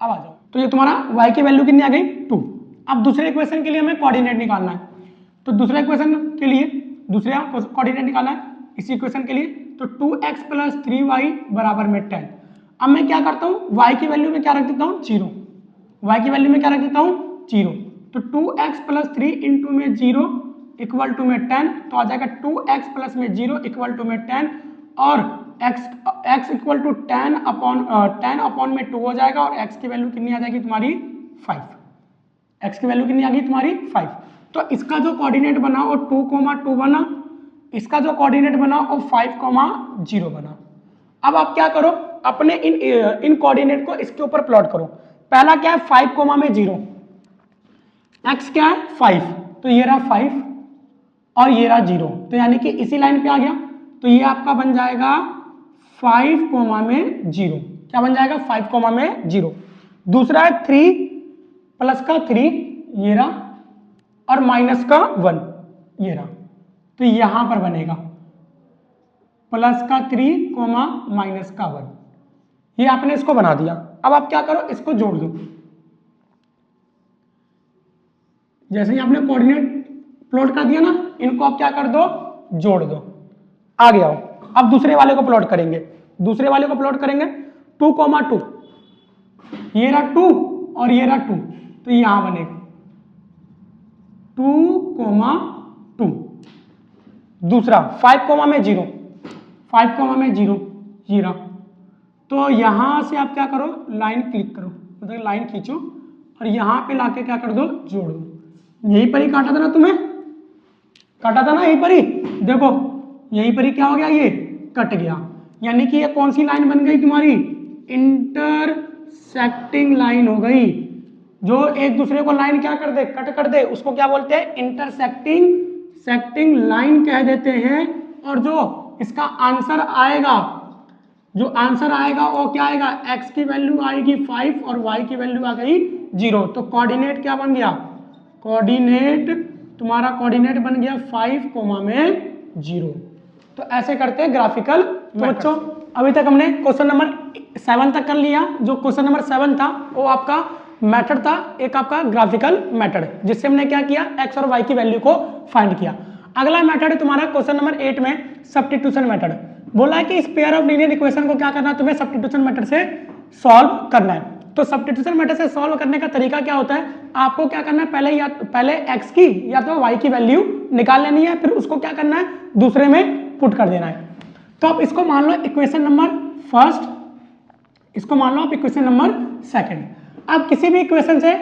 अब आ जाओ, तो ये तुम्हारा y की वैल्यू कितनी आ गई, 2। अब दूसरे इक्वेशन के लिए हमें कोऑर्डिनेट निकालना है। तो दूसरे इक्वेशन के लिए दूसरा कोऑर्डिनेट निकालना है इसी इक्वेशन के लिए। तो 2x प्लस 3y बराबर में 10। अब मैं क्या करता हूँ, y की वैल्यू में क्या रख देता हूँ, 0। y की वैल्यू में क्या रख देता हूँ, 0। तो 2x प्लस 3 इंटू में 0 इक्वल टू में 10, तो आ जाएगा 2x प्लस में 0 इक्वल टू में 10, और x इक्वल टू 10 अपॉन में 2 हो जाएगा, और x की वैल्यू कितनी आ जाएगी तुम्हारी, 5। x की वैल्यू कितनी आ गई तुम्हारी, 5। तो इसका जो कोऑर्डिनेट बना वो 2,2 बना, इसका जो कोऑर्डिनेट बना वो 5,0 बना। अब आप क्या करो, अपने इन कोऑर्डिनेट को इसके ऊपर प्लॉट करो। पहला क्या है, 5,0, x क्या है 5, तो ये रहा 5 और ये रहा 0, तो यानी कि इसी लाइन पे आ गया। तो ये आपका बन जाएगा 5,0। क्या बन जाएगा, 5,0। दूसरा है 3 प्लस का 3, ये रहा, और माइनस का 1, ये रहा। तो यहां पर बनेगा प्लस का 3 माइनस का 1। ये आपने इसको बना दिया। अब आप क्या करो, इसको जोड़ दो। जैसे ही आपने कोऑर्डिनेट प्लॉट कर दिया ना, इनको आप क्या कर दो, जोड़ दो। आ गया हो। अब दूसरे वाले को प्लॉट करेंगे। 2,2, ये रहा 2 और ये रहा 2, तो यहां बनेगा 2,2। दूसरा 5,0, 5,0, ये रहा। तो यहां से आप क्या करो, लाइन क्लिक करो, मतलब लाइन खींचो, और यहां पे लाके क्या कर दो, जोड़ दो। यहीं पर ही काटा था ना, तुम्हें काटा था ना यहीं पर ही, देखो यहीं पर ही क्या हो गया, ये कट गया। यानी कि ये कौन सी लाइन बन गई तुम्हारी, इंटरसेक्टिंग लाइन हो गई। जो एक दूसरे को लाइन क्या कर दे, कट कर दे, उसको क्या बोलते हैं, इंटरसेक्टिंग लाइन कह देते हैं। और जो इसका आंसर आएगा, जो आंसर आएगा वो क्या आएगा, x की वैल्यू आएगी 5 और y की वैल्यू आ गई 0। तो कोऑर्डिनेट क्या बन गया, कोऑर्डिनेट तुम्हारा कोऑर्डिनेट बन गया 5 कोमा में 0। तो ऐसे करते हैं ग्राफिकल। तो बच्चों अभी तक हमने क्वेश्चन नंबर 7 तक कर लिया। जो क्वेश्चन नंबर 7 था वो आपका मेथड था, एक आपका ग्राफिकल मेथड, जिससे हमने क्या किया, x और y की वैल्यू को फाइंड किया। अगला मेथड है तुम्हारा क्वेश्चन नंबर 8 में सब्स्टिट्यूशन मेथड। बोला है कि इस पेयर ऑफ लीनियर इक्वेशन को क्या करना है, तुम्हें सब्स्टिट्यूशन मेथड से सॉल्व करना है। तो सब्स्टिट्यूशन मेथड से सॉल्व करने का तरीका क्या होता है, आपको क्या करना है, पहले x की या तो y की वैल्यू निकाल लेनी है, फिर उसको क्या करना है, दूसरे में पुट कर देना है। तो आप इसको मान लो इक्वेशन नंबर फर्स्ट, इसको मान लो आप इक्वेशन नंबर सेकंड। आप किसी भी इक्वेशन से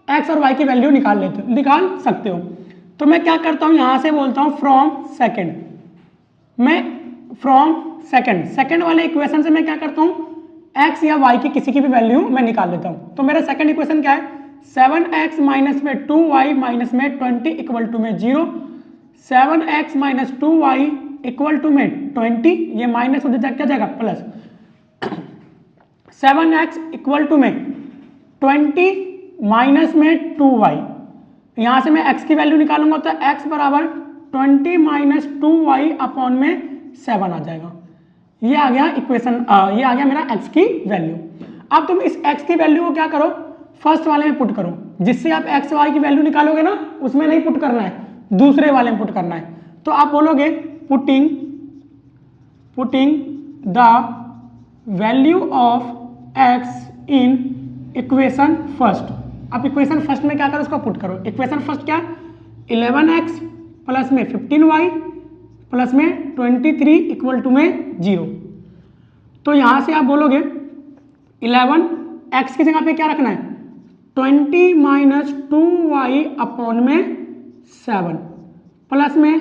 x और y की वैल्यू निकाल सकते हो। तो मैं क्या करता हूं, यहां से बोलता हूं फ्रॉम सेकंड। मैं फ्रॉम सेकंड वाले इक्वेशन से मैं क्या करता हूं, x या y की किसी की भी वैल्यू मैं निकाल लेता हूं। तो मेरा सेकंड इक्वेशन क्या है, 7x माइनस में 2y माइनस में 20 इक्वल टू में 0। 7x minus 2y equal to में 20, ये माइनस हो जाएगा, क्या जाएगा प्लस। 7x इक्वल टू में 20 माइनस में 2y, यहां से मैं x की वैल्यू निकालूंगा तो x बराबर 20 माइनस 2y अपॉन में 7 आ जाएगा। ये आ गया इक्वेशन, ये आ गया मेरा x की वैल्यू। अब तुम इस x की वैल्यू को क्या करो, फर्स्ट वाले में पुट करो, जिससे आप x y की वैल्यू निकालोगे ना, उसमें नहीं पुट करना है, दूसरे वाले में पुट करना है। तो आप बोलोगे putting the value of x in equation first. अब इक्वेशन फर्स्ट में क्या करो, उसको पुट करो। इक्वेशन फर्स्ट क्या, 11x प्लस में 15y प्लस में 23 इक्वल टू में 0। तो यहां से आप बोलोगे 11x की जगह पे क्या रखना है, 20 माइनस 2y अपॉन में 7 प्लस में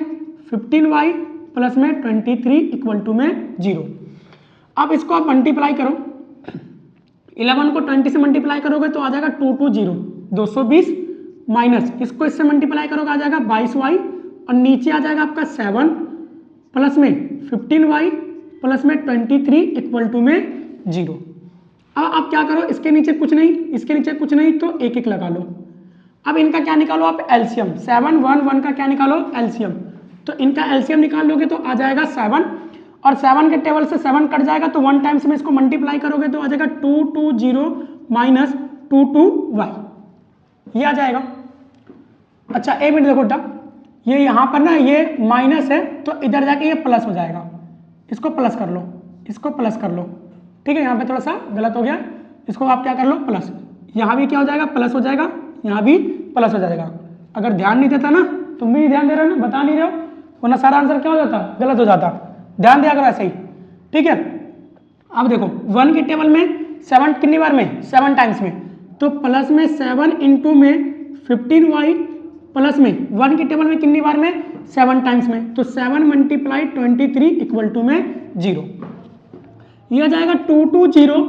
15y प्लस में 23 इक्वल टू में 0। अब इसको आप मल्टीप्लाई करो, 11 को 20 से मल्टीप्लाई करोगे तो आ जाएगा 220, 220 माइनस इसको इससे मल्टीप्लाई करोगे आ जाएगा 22y, और नीचे आ जाएगा आपका 7 प्लस में 15y प्लस में 23 इक्वल टू में 0। अब आप क्या करो, इसके नीचे कुछ नहीं, इसके नीचे कुछ नहीं, तो एक एक लगा लो। अब इनका क्या निकालो आप, एलसीएम। 7 1 1 का क्या निकालो, एलसीएम। तो इनका एलसीएम निकाल लोगे तो आ जाएगा 7, और 7 के टेबल से 7 कट जाएगा तो 1 टाइम्स में इसको मल्टीप्लाई करोगे तो आ जाएगा 220 माइनस 22y, ये आ जाएगा। अच्छा एक मिनट देखो बेटा, ये यहाँ पर ना ये माइनस है तो इधर जाके ये प्लस हो जाएगा, इसको प्लस कर लो, इसको प्लस कर लो, ठीक है। यहाँ पे थोड़ा सा गलत हो गया, इसको आप क्या कर लो प्लस, यहाँ भी क्या हो जाएगा प्लस हो जाएगा, यहाँ भी प्लस हो जाएगा। अगर ध्यान नहीं देता ना, तुम भी ध्यान दे रहे हो ना, बता नहीं रहे हो, वरना सारा आंसर क्या हो जाता, गलत हो जाता। ध्यान दिया करो ऐसे ही, ठीक है। अब देखो 1 के टेबल में 7 कितनी बार में, 7 टाइम्स में, तो प्लस में 7 इंटू में 15y प्लस में 1 के टेबल में कितनी बार में, 7 टाइम्स में, तो 7 मल्टीप्लाई 23 इक्वल टू में 0। यह आ जाएगा 220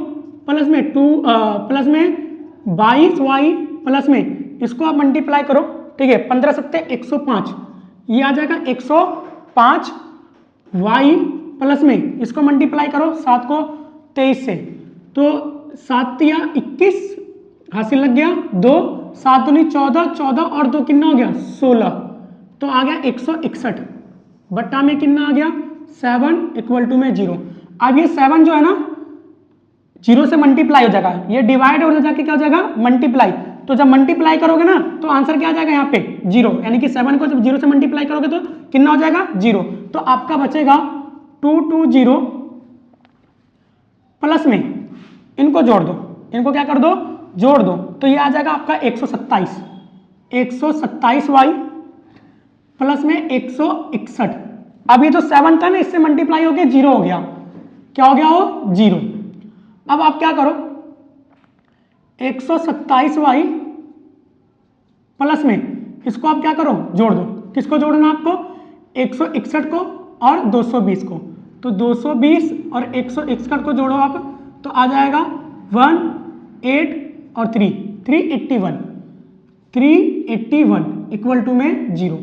प्लस में 2 प्लस में 22y प्लस में इसको आप मल्टीप्लाई करो, ठीक है, 15 सत्ते 105, ये आ जाएगा 105 y प्लस में इसको मल्टीप्लाई करो 7 को 23 से, तो 7 या 21 हासिल लग गया, 2 7 दूनी 14, 14 और 2 कितना हो गया 16, तो आ गया 161 बट्टा में कितना आ गया 7 इक्वल टू में 0। अब ये 7 जो है ना 0 से मल्टीप्लाई हो जाएगा, ये डिवाइड हो जाके क्या हो जाएगा मल्टीप्लाई, तो जब मल्टीप्लाई करोगे ना तो आंसर क्या आ जाएगा यहाँ पे 0, यानी कि 7 को जब 0 से मल्टीप्लाई करोगे तो कितना हो जाएगा 0। तो आपका बचेगा 220 प्लस में इनको जोड़ दो, इनको क्या कर दो जोड़ दो, तो ये आ जाएगा आपका 127y प्लस में 161। अब ये जो 7 था ना इससे मल्टीप्लाई हो गया 0 हो गया, क्या हो गया वो 0। अब आप क्या करो 127y प्लस में इसको आप क्या करो जोड़ दो, किसको जोड़ना आपको 161 को और 220 को, तो 220 और 161 को जोड़ो आप तो आ जाएगा 1 8 और 3 381 इक्वल टू में 0।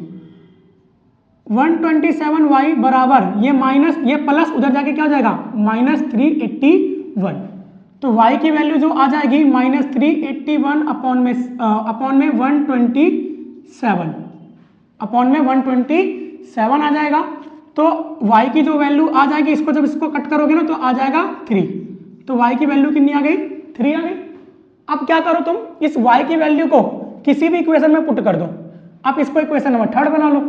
127y बराबर ये माइनस ये प्लस उधर जाके क्या हो जाएगा -381। तो y की वैल्यू जो आ जाएगी -381 अपॉन में 127 अपॉन में 127 आ जाएगा। तो y की जो वैल्यू आ जाएगी, इसको जब इसको कट करोगे ना तो आ जाएगा 3। तो y की वैल्यू कितनी आ गई 3 आ गई। अब क्या करो तुम इस y की वैल्यू को किसी भी इक्वेशन में पुट कर दो। आप इसको इक्वेशन नंबर 3 बना लो।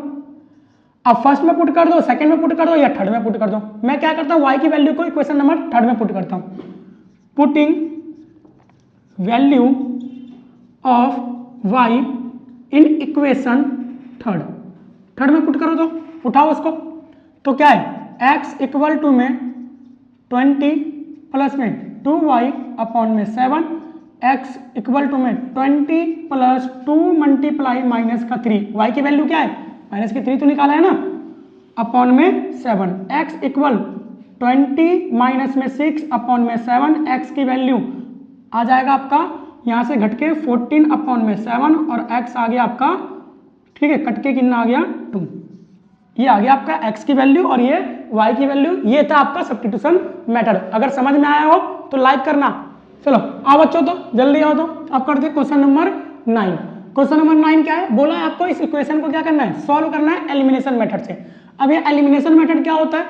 अब फर्स्ट में पुट कर दो, सेकंड में पुट कर दो या थर्ड में पुट कर दो। मैं क्या करता हूँ y की वैल्यू को इक्वेशन नंबर 3 में पुट करता हूँ। Putting value of y in equation 3 में पुट करो। तो उठाओ उसको। तो क्या है x इक्वल टू में 20 प्लस में 2y अपॉन में 7, x इक्वल टू में 20 प्लस 2 मल्टीप्लाई माइनस का 3, y की वैल्यू क्या है माइनस की 3 तो निकाला है ना, अपॉन में 7, x इक्वल 20 माइनस में 6 अपॉन में 7, x की वैल्यू आ जाएगा आपका यहाँ से घट के 14 अपॉन में 7 और x आ गया आपका, ठीक है, कट के कितना आ गया 2। ये आ गया आपका x की वैल्यू और ये y की वैल्यू। ये था आपका सब्स्टिट्यूशन मेथड। अगर समझ में आया हो तो लाइक करना। चलो आओ बच्चों, तो जल्दी आओ। तो अब करते हैं क्वेश्चन नंबर 9। क्वेश्चन नंबर 9 क्या है, बोला है आपको इस इक्वेशन को क्या करना है, सॉल्व करना है एलिमिनेशन मेथड से। अब ये एलिमिनेशन मेथड क्या होता है,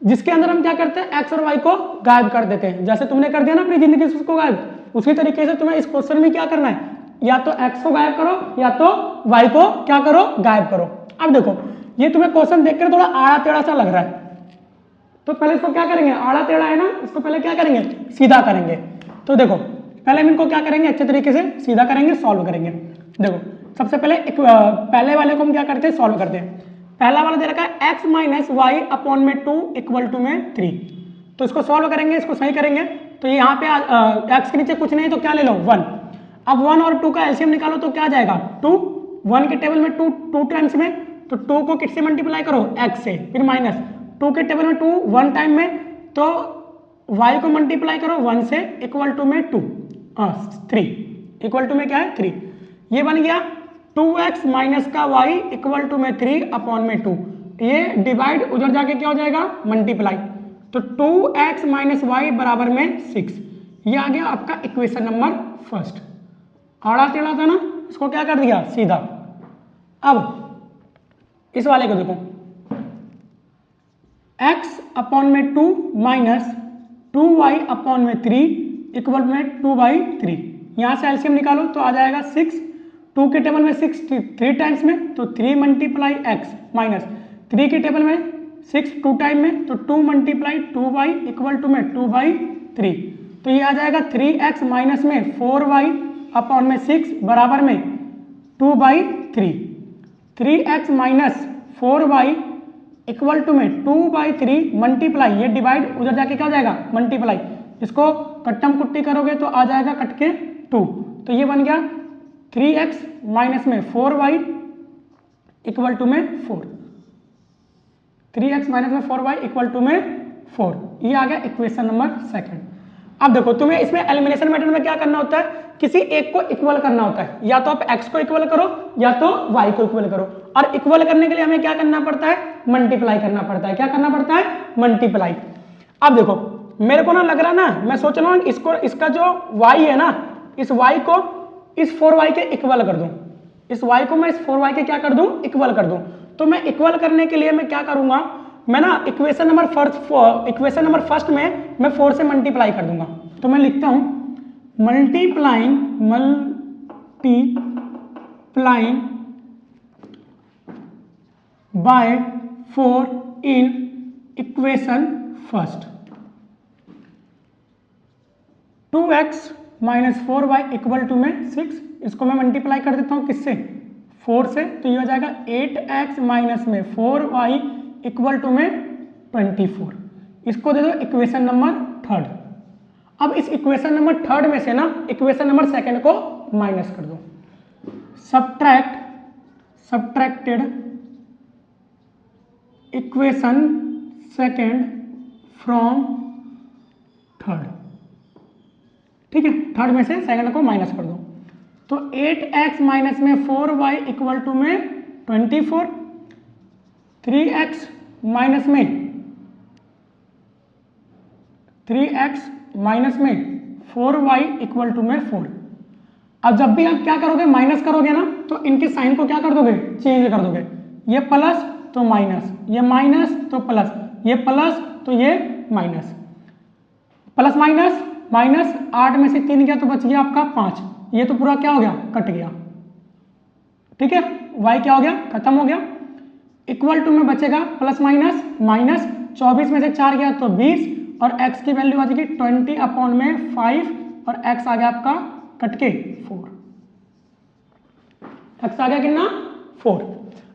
जिसके अंदर हम क्या करते हैं x और y को गायब कर देते हैं। जैसे तुमने कर दिया ना अपनी जिंदगी से उसको गायब, उसी तरीके से तुम्हें इस क्वेश्चन में क्या करना है, या तो x को गायब करो या तो y को क्या करो गायब करो। अब देखो ये तुम्हें क्वेश्चन देखकर थोड़ा आड़ा टेढ़ा सा लग रहा है, तो पहले इसको क्या करेंगे, आड़ा टेढ़ा है ना, इसको पहले क्या करेंगे सीधा करेंगे। तो देखो पहले हम इनको क्या करेंगे अच्छे तरीके से सीधा करेंगे, सॉल्व करेंगे। देखो सबसे पहले पहले वाले को हम क्या करते हैं सॉल्व करते हैं। पहला वाला दे रखा है x माइनस वाई अपॉन में 2 इक्वल टू में 3। तो इसको सॉल्व करेंगे, इसको सही करेंगे। तो यहाँ पे x के नीचे कुछ नहीं तो क्या ले लो 1। अब 1 और 2 का एलसीएम निकालो तो क्या जाएगा 2, 1 के टेबल में 2 टाइम्स में, तो 2 को किससे मल्टीप्लाई करो x से, फिर माइनस 2 के टेबल में 2 1 टाइम में, तो y को मल्टीप्लाई करो 1 से इक्वल टू में 3 इक्वल टू में क्या है 3। ये बन गया 2x माइनस का y इक्वल टू में 3 अपॉन में 2। ये डिवाइड उधर जाके क्या हो जाएगा मल्टीप्लाई, तो 2x माइनस वाई बराबर में 6। ये आ गया आपका इक्वेशन नंबर फर्स्ट। आड़ा टेढ़ा था ना, इसको क्या कर दिया सीधा। अब इस वाले को देखो x अपॉन में 2 माइनस 2y अपॉन में 3 इक्वल में 2/3। यहाँ से एलसीएम निकालो तो आ जाएगा 6, 2 के टेबल में 6 3 टाइम्स में, तो 3 मल्टीप्लाई x माइनस 3 के टेबल में 6 2 टाइम में, तो 2 मल्टीप्लाई 2y इक्वल टू में 2/3। तो ये आ जाएगा 3x माइनस में 4y अपॉन में 6 बराबर में 2/3। 3x minus 4y equal to में 2/3 मल्टीप्लाई, ये डिवाइड उधर जाके क्या हो जाएगा मल्टीप्लाई, इसको कट्टम कुट्टी करोगे तो आ जाएगा कट के 2। तो ये बन गया 3x माइनस में 4y इक्वल टू में 4, 3x माइनस में 4y इक्वल टू में 4। ये आ गया इक्वेशन नंबर सेकंड। अब देखो तुम्हें इसमें एलिमिनेशन मेथड में क्या करना होता है, किसी एक को इक्वल करना होता है। या तो आप x को इक्वल करो या तो y को इक्वल करो, और इक्वल करने के लिए हमें क्या करना पड़ता है मल्टीप्लाई करना पड़ता है। क्या करना पड़ता है मल्टीप्लाई। अब देखो मेरे को ना लग रहा ना, मैं सोच रहा हूँ इसको, इसका जो y है ना, इस y को इस 4y के इक्वल कर दूं, इस y को मैं इस 4y के क्या कर दूं इक्वल कर दूं। तो मैं इक्वल करने के लिए मैं क्या करूंगा, मैं ना इक्वेशन नंबर फर्स्ट में मैं 4 से मल्टीप्लाई कर दूंगा। तो मैं लिखता हूं multiplying by 4 in equation first. 2x minus 4y equal to में 6, इसको मैं मल्टीप्लाई कर देता हूँ किससे 4 से, तो ये हो जाएगा 8x माइनस में 4y इक्वल टू में 24। इसको दे दो इक्वेशन नंबर थर्ड। अब इस इक्वेशन नंबर थर्ड में से ना इक्वेशन नंबर सेकंड को माइनस कर दो। Subtracted equation second from third, ठीक है, थर्ड में से सेकंड को माइनस कर दो। तो 8x माइनस में 4y इक्वल टू में 24 3x माइनस में 4y इक्वल टू में 4। अब जब भी आप क्या करोगे, माइनस करोगे ना, तो इनके साइन को क्या कर दोगे, चेंज कर दोगे। ये प्लस तो माइनस, ये माइनस तो प्लस, ये प्लस तो ये माइनस, प्लस माइनस माइनस, 8 में से 3 गया तो बच गया आपका 5। ये तो पूरा क्या हो गया, कट गया। ठीक है, y क्या हो गया, खत्म हो गया। इक्वल टू में बचेगा प्लस माइनस माइनस, 24 में से 4 गया तो 20, और x की वैल्यू आ जाएगी 20 अपॉन में 5, और x आ गया आपका कट के 4। x आ गया कितना, 4।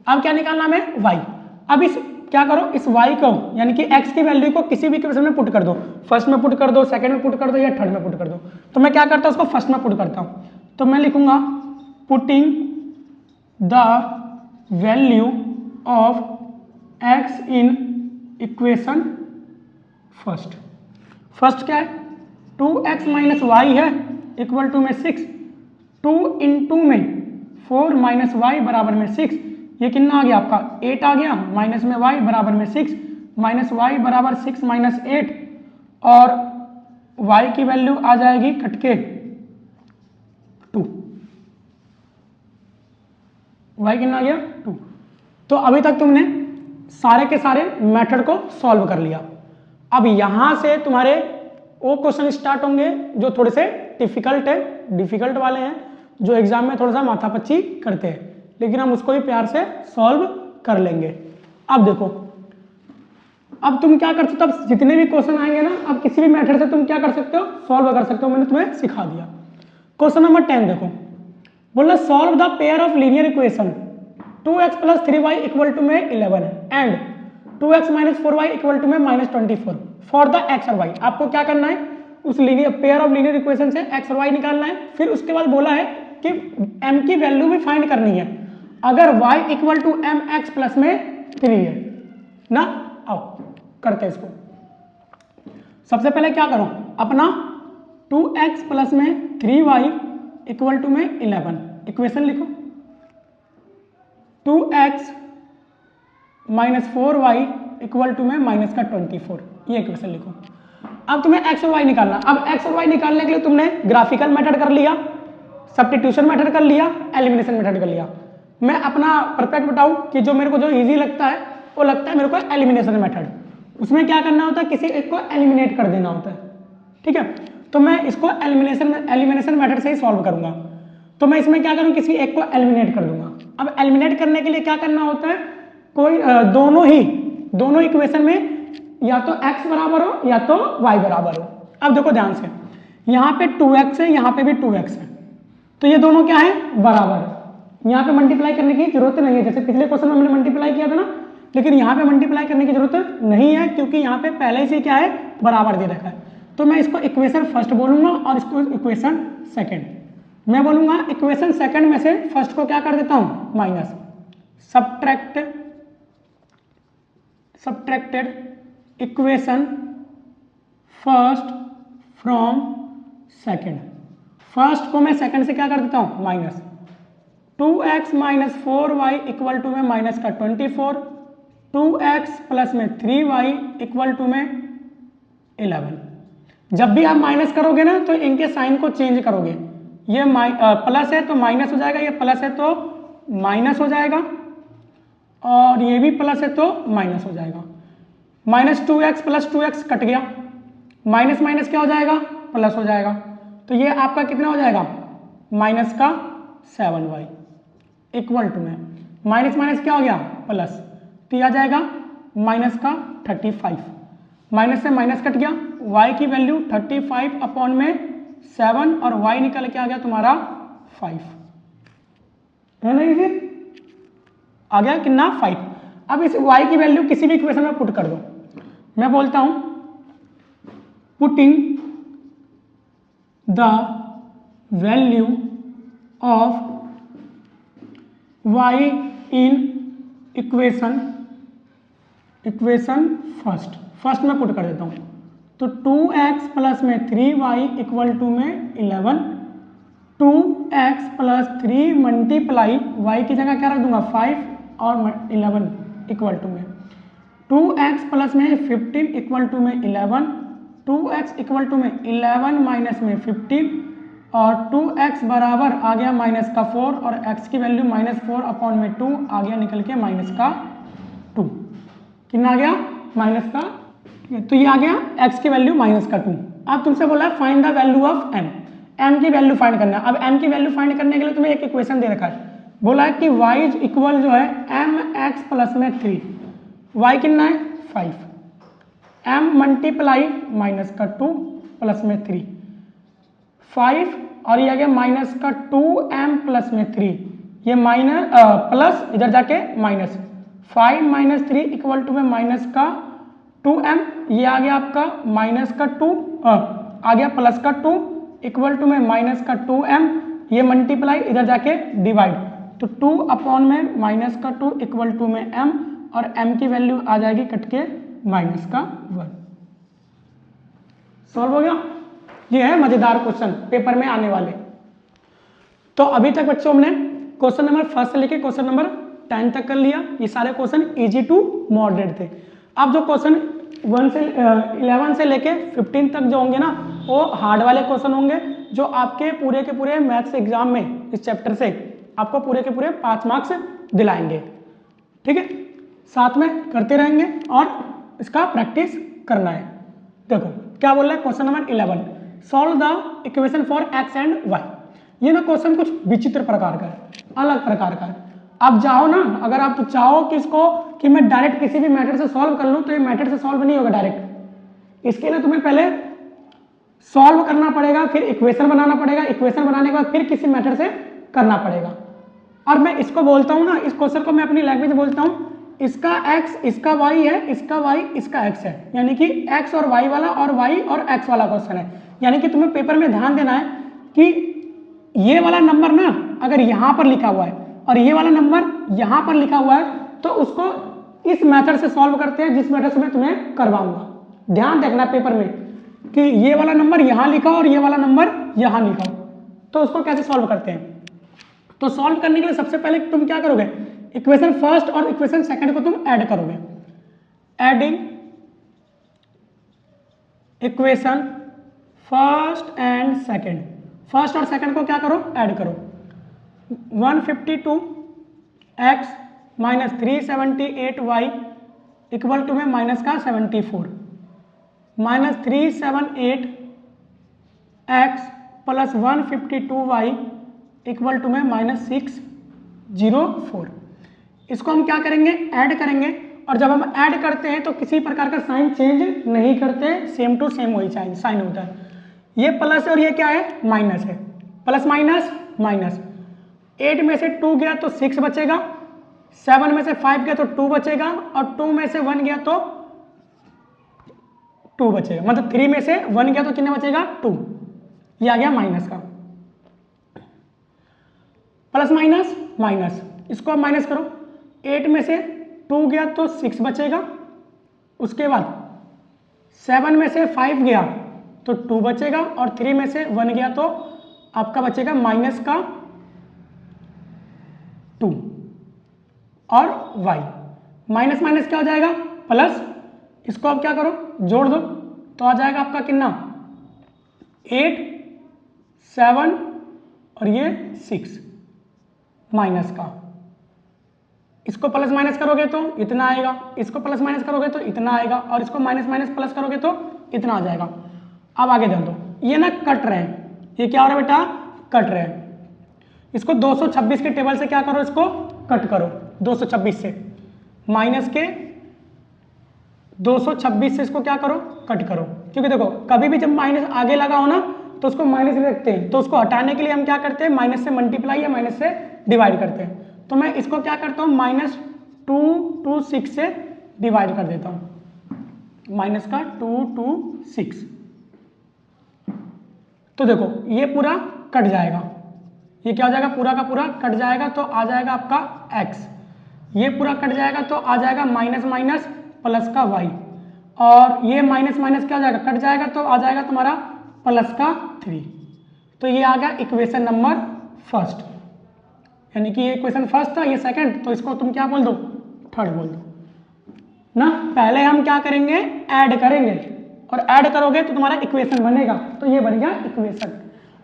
अब क्या निकालना हमें, y। अब इस क्या करो, इस y को यानी कि x की वैल्यू को किसी भी इक्वेशन में पुट कर दो। फर्स्ट में पुट कर दो, सेकंड में पुट कर दो, या थर्ड में पुट कर दो। तो मैं क्या करता हूँ, उसको फर्स्ट में पुट करता हूँ। तो मैं लिखूंगा putting the value of x in equation first. First क्या है, 2x माइनस वाई है इक्वल टू में 6, 2 इंटू में 4 माइनस वाई बराबर में 6। ये कितना आ गया आपका, 8 आ गया, माइनस में y बराबर में 6, माइनस वाई बराबर 6 माइनस 8, और y की वैल्यू आ जाएगी कट के 2। y कितना आ गया, 2। तो अभी तक तुमने सारे के सारे मेथड को सॉल्व कर लिया। अब यहां से तुम्हारे वो क्वेश्चन स्टार्ट होंगे जो थोड़े से डिफिकल्ट वाले हैं, जो एग्जाम में थोड़ा सा माथापच्ची करते हैं, लेकिन हम उसको भी प्यार से सॉल्व कर लेंगे। अब देखो, अब तुम क्या कर सकते हो, अब जितने भी क्वेश्चन आएंगे ना, अब किसी भी मेथड से तुम क्या कर सकते हो, सॉल्व कर सकते हो। मैंने तुम्हें सिखा दिया। क्वेश्चन नंबर 10 देखो, बोला solve the pair of linear equation 2x plus 3y equal to में 11 and 2x minus 4y equal to में माइनस 24 फॉर द x और y। आपको क्या करना है, उस linear pair of linear equation से x और y निकालना है। फिर उसके बाद बोला है कि m की वैल्यू भी फाइंड करनी है अगर y equal to m x plus में 3 है ना। आओ करते हैं इसको। सबसे पहले क्या करो, अपना 2x प्लस में 3y इक्वल टू में 11 इक्वेशन लिखो। 2x minus 4y equal to में माइनस का 24, ये इक्वेशन लिखो। अब तुम्हें x और y निकालना। अब x और y निकालने के लिए तुमने ग्राफिकल मेथड कर लिया, सब्स्टिट्यूशन मेथड कर लिया, एलिमिनेशन मेथड कर लिया। मैं अपना परफेक्ट बताऊं कि जो मेरे को जो इजी लगता है वो लगता है मेरे को एलिमिनेशन मेथड। उसमें क्या करना होता है, किसी एक को एलिमिनेट कर देना होता है। ठीक है, तो मैं इसको एलिमिनेशन मेथड से ही सॉल्व करूंगा। तो मैं इसमें क्या करूं, किसी एक को एलिमिनेट कर दूंगा। अब एलिमिनेट करने के लिए क्या करना होता है, कोई दोनों इक्वेशन में या तो x बराबर हो या तो y बराबर हो। अब देखो ध्यान से, यहाँ पे 2x है, यहाँ पे भी 2x है, तो ये दोनों क्या है, बराबर। यहाँ पे मल्टीप्लाई करने की जरूरत नहीं है, जैसे पिछले क्वेश्चन में हमने मल्टीप्लाई किया था ना, लेकिन यहाँ पे मल्टीप्लाई करने की जरूरत नहीं है क्योंकि यहाँ पे पहले से क्या है, बराबर दे रखा है। तो मैं इसको इक्वेशन फर्स्ट बोलूंगा और इसको इक्वेशन सेकंड। मैं बोलूंगा इक्वेशन सेकंड में से फर्स्ट को क्या कर देता हूं, minus, subtracted equation first from second. First को मैं सेकंड से क्या कर देता हूं, minus. 2x minus 4y equal to में माइनस का 24, 2x प्लस में 3y इक्वल टू में 11। जब भी आप माइनस करोगे ना तो इनके साइन को चेंज करोगे। ये प्लस है तो माइनस हो जाएगा, ये प्लस है तो माइनस हो जाएगा, और ये भी प्लस है तो माइनस हो जाएगा। Minus 2x plus 2x cut गया, माइनस माइनस क्या हो जाएगा, प्लस हो जाएगा। तो ये आपका कितना हो जाएगा, माइनस का 7y इक्वल टू में माइनस माइनस क्या हो गया, प्लस, तो आ जाएगा माइनस का 35। माइनस से माइनस कट गया, y की वैल्यू 35 अपॉन में 7 और y निकल के आ गया तुम्हारा 5, है ना। फिर आ गया कितना, 5। अब इस y की वैल्यू किसी भी इक्वेशन में पुट कर दो। मैं बोलता हूं putting the value of y in equation first में पुट कर देता हूं। तो 2x प्लस में 3y इक्वल टू में 11, 2x प्लस 3 मल्टीप्लाई y की जगह क्या रख दूंगा, 5 और 11 इक्वल टू में 2x प्लस में 15 इक्वल टू में 11, 2x इक्वल टू में 11 माइनस में 15 और 2x बराबर आ गया माइनस का 4 और x की वैल्यू -4 अपॉन में 2 आ गया निकल के माइनस का 2। कितना आ गया? माइनस का, तो ये आ गया x की वैल्यू माइनस का 2। अब तुमसे बोला है find the value of m, m की वैल्यू फाइंड करना है। अब m की वैल्यू फाइंड करने के लिए तुम्हें एक इक्वेशन दे रखा है, बोला है कि y इक्वल जो है mx प्लस में 3, y कितना है 5, m मल्टीप्लाई माइनस का 2 प्लस में 3 5 और ये आ गया माइनस का 2m प्लस में 3, ये माइनस प्लस इधर जाके माइनस 5 माइनस 3 इक्वल टू में माइनस का 2m, ये आ गया आपका माइनस का 2 आ गया प्लस का 2 इक्वल टू में माइनस का 2m, ये मल्टीप्लाई इधर जाके डिवाइड, तो 2 अपॉन में माइनस का 2 इक्वल टू में m और m की वैल्यू आ जाएगी कट के माइनस का 1। सॉल्व हो गया। ये है मजेदार क्वेश्चन पेपर में आने वाले। तो अभी तक बच्चों हमने क्वेश्चन नंबर 1 से लेके क्वेश्चन नंबर 10 तक कर लिया। ये सारे क्वेश्चन इजी टू मॉडरेट थे। अब जो क्वेश्चन 1 से 11 से लेके 15 तक जो होंगे ना, वो हार्ड वाले क्वेश्चन होंगे, जो आपके पूरे के पूरे मैथ्स एग्जाम में इस चैप्टर से आपको पूरे के पूरे 5 मार्क्स दिलाएंगे। ठीक है, साथ में करते रहेंगे और इसका प्रैक्टिस करना है। देखो क्या बोल रहा है question number 11, solve the equation for x and y। ये ना क्वेश्चन कुछ विचित्र प्रकार का है, अलग प्रकार का है। आप जाओ ना, अगर आप चाहो कि इसको कि मैं डायरेक्ट किसी भी मैथड से सॉल्व कर लूं, तो ये मैथड से सॉल्व नहीं होगा डायरेक्ट। इसके लिए तुम्हें पहले सॉल्व करना पड़ेगा, फिर इक्वेशन बनाना पड़ेगा, इक्वेशन बनाने के बाद फिर किसी मैथड से करना पड़ेगा। और मैं इसको बोलता हूं ना, इस क्वेश्चन को मैं अपनी लैंग्वेज में बोलता हूं, इसका x इसका y है, इसका y इसका x है, यानी कि x और y वाला और y और x वाला क्वेश्चन है। यानी कि तुम्हें पेपर में ध्यान देना है कि ये वाला नंबर ना अगर यहाँ पर लिखा हुआ है और ये वाला नंबर यहाँ पर लिखा हुआ है, तो उसको इस मेथड से सॉल्व करते हैं जिस मेथड से मैं तुम्हें करवाऊंगा। ध्यान रखना पेपर में कि ये वाला नंबर यहाँ लिखा हो और ये वाला नंबर यहाँ लिखा हो, तो उसको कैसे सॉल्व करते हैं। तो सॉल्व करने के लिए सबसे पहले तुम क्या करोगे, इक्वेशन फर्स्ट और इक्वेशन सेकंड को तुम ऐड करोगे। Adding equation first and second, first और सेकंड को क्या करो, ऐड करो। 152x minus 378y equal to में माइनस का 74, minus 378x plus 152y equal to में माइनस 604। इसको हम क्या करेंगे, ऐड करेंगे। और जब हम ऐड करते हैं तो किसी प्रकार का साइन चेंज नहीं करते, सेम टू सेम वही साइन होता है। ये प्लस है और ये क्या है, माइनस है। प्लस माइनस माइनस, 8 में से 2 गया तो 6 बचेगा, 7 में से 5 गया तो 2 बचेगा, और 2 में से 1 गया तो 2 बचेगा, मतलब 3 में से 1 गया तो कितना बचेगा, 2। ये आ गया माइनस का। प्लस माइनस माइनस, इसको आप माइनस करो। 8 में से 2 गया तो 6 बचेगा, उसके बाद 7 में से 5 गया तो 2 बचेगा, और 3 में से 1 गया तो आपका बचेगा माइनस का 2 और y। माइनस माइनस क्या हो जाएगा, प्लस। इसको आप क्या करो, जोड़ दो, तो आ जाएगा आपका कितना, 8 7 और ये 6 माइनस का। इसको प्लस माइनस करोगे तो इतना आएगा, इसको प्लस माइनस करोगे तो इतना आएगा, और इसको माइनस माइनस प्लस करोगे तो इतना आ जाएगा। अब आगे ध्यान दो, ये ना कट रहे हैं, ये क्या हो रहा है बेटा, कट रहे हैं। इसको 226 के टेबल से क्या करो, इसको कट करो। 226 से माइनस के 226 से इसको क्या करो, कट करो। क्योंकि देखो कभी भी जब माइनस आगे लगा हो ना तो उसको माइनस रखते हैं, तो उसको हटाने के लिए हम क्या करते हैं, माइनस से मल्टीप्लाई या माइनस से डिवाइड करते हैं। तो मैं इसको क्या करता हूँ, -226 से डिवाइड कर देता हूँ, माइनस का 226। तो देखो ये पूरा कट जाएगा, ये क्या हो जाएगा, पूरा का पूरा कट जाएगा, तो आ जाएगा आपका x। ये पूरा कट जाएगा तो आ जाएगा माइनस माइनस प्लस का y, और ये माइनस माइनस क्या हो जाएगा, कट जाएगा तो आ जाएगा तुम्हारा प्लस का 3। तो ये आ गया इक्वेशन नंबर फर्स्ट, यानी कि ये इक्वेशन फर्स्ट था, ये सेकंड, तो इसको तुम क्या बोल दो, थर्ड बोल दो। ना। पहले हम क्या करेंगे, ऐड करेंगे, और ऐड करोगे तो तुम्हारा इक्वेशन बनेगा, तो ये बन गया इक्वेशन।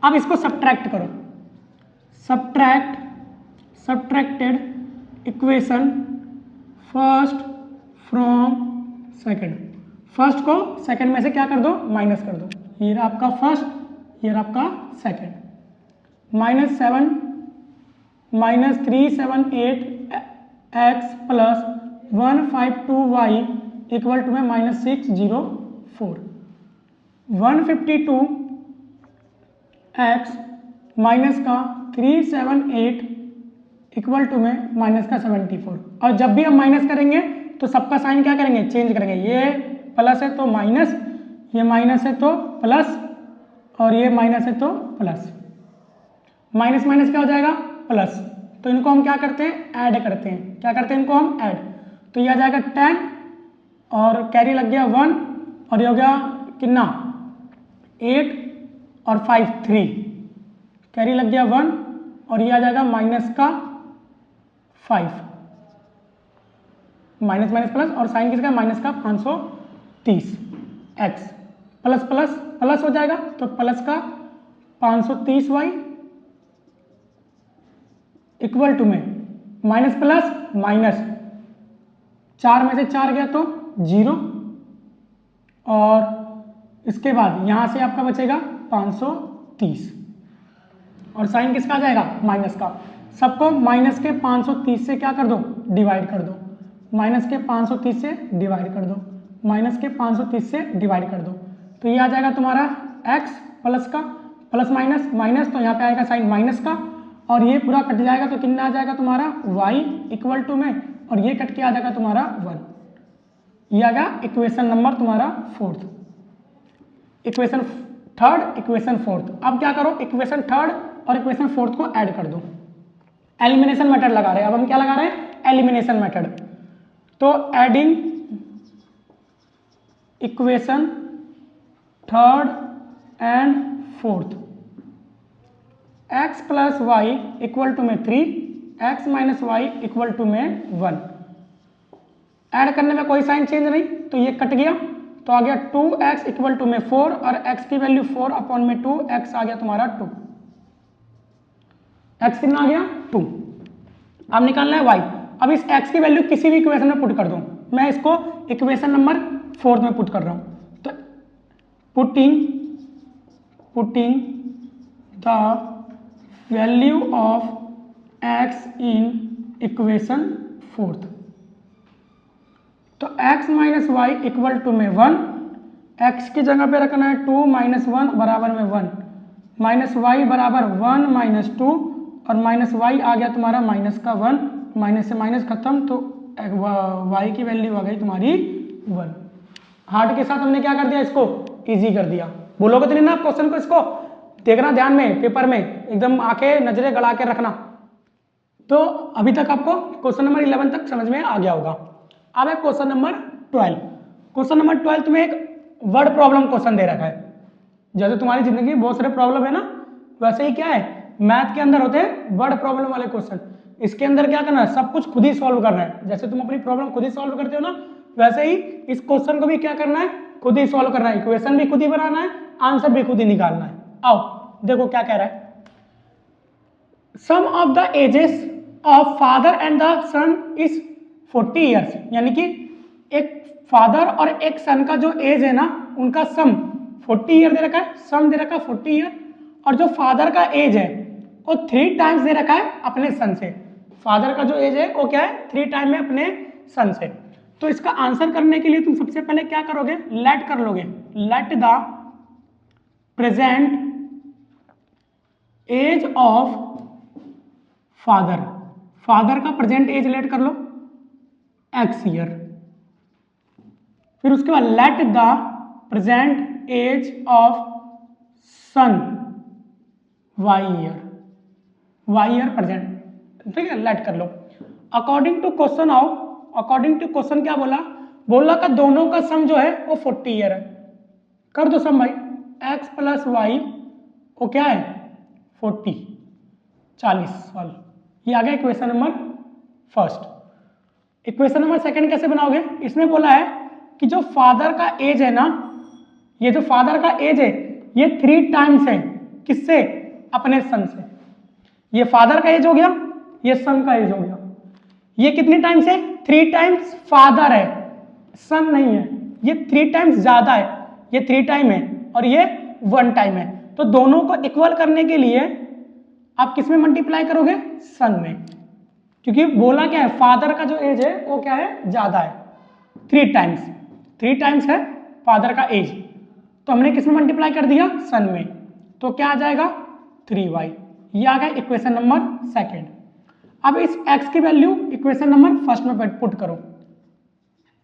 अब इसको सब्ट्रैक्ट करो, subtracted equation first from second. First को सेकंड में से क्या कर दो, माइनस कर दो। ये रहा आपका फर्स्ट, ये रहा आपका second. -7 -378 x plus 152y equal to में -604। 152 x माइनस का 378 इक्वल टू में माइनस का 74। और जब भी हम माइनस करेंगे तो सबका साइन क्या करेंगे, चेंज करेंगे। ये प्लस है तो माइनस, ये माइनस है तो प्लस, और ये माइनस है तो प्लस। माइनस माइनस क्या हो जाएगा, प्लस। तो इनको हम क्या करते हैं, ऐड करते हैं। क्या करते हैं इनको हम, ऐड। तो ये आ जाएगा 10 और कैरी लग गया 1, और ये हो गया कितना 8 और 5 3, कैरी लग गया 1, और ये आ जाएगा माइनस का 5, माइनस माइनस प्लस, और साइन किसका, माइनस का 530 x प्लस प्लस प्लस हो जाएगा, तो प्लस का 530y इक्वल टू में माइनस प्लस माइनस, 4 में से 4 गया तो 0, और इसके बाद यहां से आपका बचेगा 530, और साइन किसका आ जाएगा, माइनस का। सबको माइनस के 530 से क्या कर दो, डिवाइड कर दो। माइनस के 530 से डिवाइड कर दो, माइनस के 530 से डिवाइड कर दो। तो ये आ जाएगा तुम्हारा x प्लस का प्लस माइनस माइनस, तो यहाँ पे आएगा साइन माइनस का, और ये पूरा कट जाएगा तो कितना आ जाएगा तुम्हारा y इक्वल टू में, और ये कट के आ जाएगा तुम्हारा 1। ये आ गया इक्वेशन नंबर तुम्हारा 4th, equation 3rd, equation 4th। अब क्या करो, इक्वेशन 3rd और इक्वेशन 4th को ऐड कर दो। एलिमिनेशन मेथड लगा रहे हैं। अब हम क्या लगा रहे हैं, एलिमिनेशन मेथड। तो adding equation 3rd and 4th, x plus y equal to में 3, x minus y equal to में 1। ऐड करने में कोई साइन चेंज नहीं, तो ये कट गया, तो आ गया 2x इक्वल टू में 4, और x की वैल्यू 4 अपॉन में 2, x आ गया तुम्हारा 2। x कितना आ गया 2। अब निकालना है y। अब इस x की वैल्यू किसी भी इक्वेशन में पुट कर दो। मैं इसको इक्वेशन नंबर 4th में पुट कर रहा हूं, तो putting the value of x in equation 4th। तो x minus y equal to में 1, x की जगह पे रखना है 2 माइनस 1 बराबर में 1, माइनस वाई बराबर 1 माइनस 2, और माइनस वाई आ गया तुम्हारा माइनस का 1, माइनस से माइनस खत्म, तो y की वैल्यू आ गई तुम्हारी 1। हार्ड के साथ हमने क्या कर दिया, इसको इजी कर दिया। बोलोगे तो नहीं ना क्वेश्चन को, इसको देखना ध्यान में, पेपर में एकदम आंखें नजरें गड़ा के रखना। तो अभी तक आपको क्वेश्चन नंबर 11 तक समझ में आ गया होगा। अब है क्वेश्चन नंबर 12। क्वेश्चन नंबर 12 तुम्हें एक वर्ड प्रॉब्लम क्वेश्चन दे रखा है। जैसे तुम्हारी जिंदगी में बहुत सारे प्रॉब्लम है ना, वैसे ही क्या है, मैथ के अंदर होते हैं वर्ड प्रॉब्लम वाले क्वेश्चन। इसके अंदर क्या करना है, सब कुछ खुद ही सॉल्व करना है। जैसे तुम अपनी प्रॉब्लम खुद ही सॉल्व करते हो ना, वैसे ही इस क्वेश्चन को भी क्या करना है, खुद ही सॉल्व करना है। इक्वेशन भी खुद ही बनाना है, आंसर भी खुद ही निकालना है। आओ देखो क्या कह रहा है। Sum of the ages of father and the son is 40 years, यानी कि एक फादर और एक सन का जो एज है ना, उनका सम 40 ईयर दे रखा है, सम दे रखा है 40 ईयर, और जो फादर का एज है वो 3 टाइम्स दे रखा है अपने सन से। फादर का जो एज है वो क्या है, 3 टाइम में अपने सन से। तो इसका आंसर करने के लिए तुम सबसे पहले क्या करोगे, लेट कर लोगे। Let the present age of father, father का प्रेजेंट एज लेट कर लो x ईयर। फिर उसके बाद let the present age of son y year, y year present, ठीक है, लेट कर लो। अकॉर्डिंग टू क्वेश्चन आओ, अकॉर्डिंग टू क्वेश्चन क्या बोला, बोला का दोनों का सम जो है वो 40 ईयर है। कर दो सम भाई, x प्लस वाई वो क्या है 40 साल। ये आ गया equation number first. Equation number second कैसे बनाओगे, इसमें बोला है कि जो फादर का एज है ना, ये जो फादर का एज है ये 3 टाइम्स है, किससे, अपने सन से। ये फादर का एज हो गया, ये सन का एज हो गया। ये कितनी टाइम्स है, 3 टाइम्स फादर है, सन नहीं है। ये 3 टाइम्स ज्यादा है, ये 3 टाइम है और ये 1 टाइम है। तो दोनों को इक्वल करने के लिए आप किस में मल्टीप्लाई करोगे, सन में, क्योंकि बोला क्या है, फादर का जो एज है वो क्या है, ज्यादा है, 3 टाइम्स, 3 टाइम्स है फादर का एज। तो हमने किस में मल्टीप्लाई कर दिया, सन में। तो क्या आ जाएगा, 3y। ये आ गया इक्वेशन नंबर सेकंड। अब इस x की वैल्यू इक्वेशन नंबर फर्स्ट में पुट करो।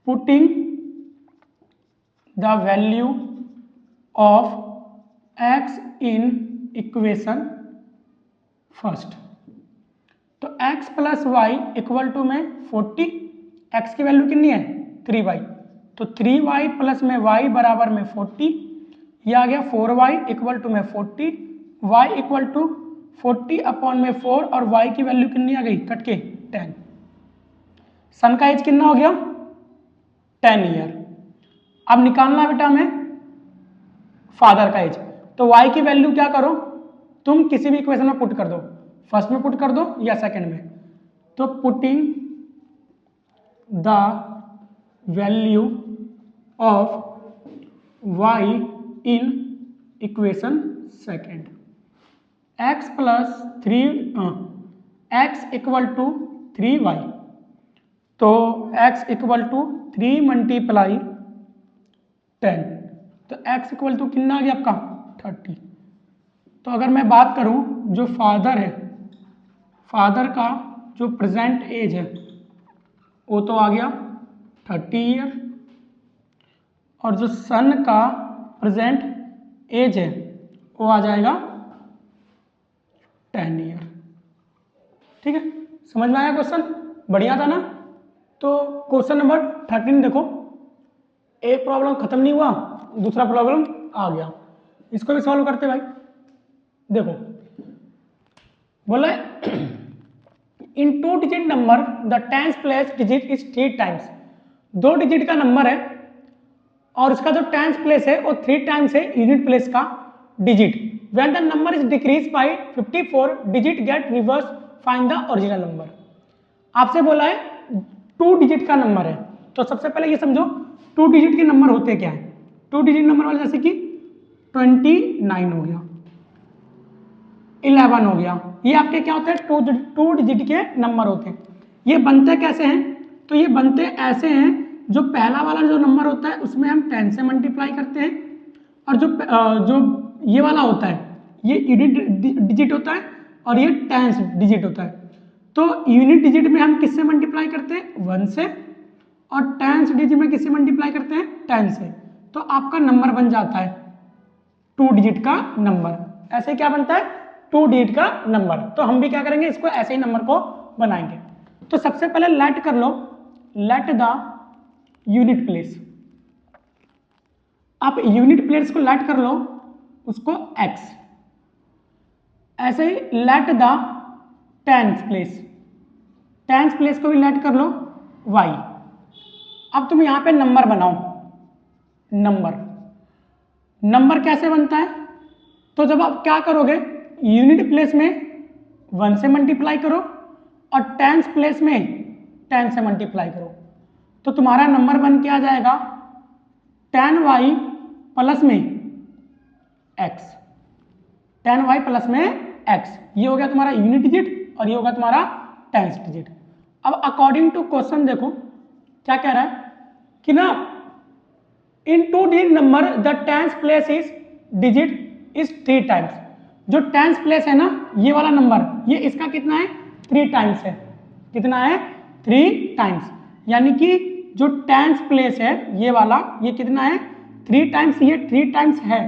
Putting the value of x in equation first. तो x plus y equal to में 40, x की वैल्यू कितनी है, 3y, तो 3y प्लस में y बराबर में 40, ये आ गया 4y इक्वल टू में 40, y इक्वल टू 40 अपॉन में 4 और y की वैल्यू कितनी आ गई, कट के 10। सन का एज कितना हो गया, 10 ईयर। अब निकालना बेटा हमें फादर का एज, तो y की वैल्यू क्या करो, तुम किसी भी इक्वेशन में पुट कर दो, फर्स्ट में पुट कर दो या सेकंड में। तो putting the value of y in equation second, x plus 3 x equal to 3y, तो x इक्वल टू 3 मल्टीप्लाई 10, तो x इक्वल टू कितना आ गया आपका 30। तो अगर मैं बात करूं जो फादर है, फादर का जो प्रेजेंट एज है वो तो आ गया 30 ईयर, और जो सन का प्रेजेंट एज है वो आ जाएगा 10 ईयर। ठीक है, समझ में आया क्वेश्चन, बढ़िया था ना। तो क्वेश्चन नंबर 13 देखो, एक प्रॉब्लम खत्म नहीं हुआ, दूसरा प्रॉब्लम आ गया, इसको भी सॉल्व करते भाई। देखो बोला इन 2 digit number the tens place digit is 3 times. 2 digit का नंबर है और उसका जो टेंस प्लेस है वो 3 टाइम्स है यूनिट प्लेस का digit. When the number is decrease by 54 digit get reverse, find the original number. आपसे बोला है 2 डिजिट का नंबर है, तो सबसे पहले ये समझो 2 डिजिट के नंबर होते क्या है। 2 डिजिट नंबर वाले जैसे कि 29 हो गया, 11 हो गया, ये आपके क्या होते हैं, 2 डिजिट के नंबर होते हैं। ये बनते कैसे हैं, तो ये बनते ऐसे हैं, जो पहला वाला जो नंबर होता है उसमें हम 10 से मल्टीप्लाई करते हैं, और जो ये वाला होता है ये यूनिट डिजिट होता है और ये टेंस डिजिट होता है। तो यूनिट डिजिट में हम किससे मल्टीप्लाई करते हैं, 1 से, और टेंस डिजिट में किससे मल्टीप्लाई करते हैं, 10 से। तो आपका नंबर बन जाता है 2 डिजिट का नंबर। ऐसे क्या बनता है, 2 डिजिट का नंबर। तो हम भी क्या करेंगे, इसको ऐसे ही नंबर को बनाएंगे। तो सबसे पहले लेट कर लो, लेट द यूनिट प्लेस। आप यूनिट प्लेस को लेट कर लो, उसको x। ऐसे ही let the tens place, tens place को भी लेट कर लो y। अब तुम यहां पे नंबर बनाओ, नंबर कैसे बनता है, तो जब आप क्या करोगे, यूनिट प्लेस में 1 से मल्टीप्लाई करो और टेंस प्लेस में 10 से मल्टीप्लाई करो, तो तुम्हारा नंबर बन के आ जाएगा 10y प्लस में x, 10y प्लस में x। ये हो गया तुम्हारा यूनिट डिजिट और ये होगा तुम्हारा टेंस डिजिट। अब अकॉर्डिंग टू क्वेश्चन देखो क्या कह रहा है कि ना इन 2 digit number the tens place is digit is 3 times. जो टेंस प्लेस है ना ये वाला नंबर, ये इसका कितना है, 3 टाइम्स है। कितना है, 3 टाइम्स, यानी कि जो टेंस प्लेस है ये वाला, ये कितना है, 3 टाइम्स, ये 3 टाइम्स है।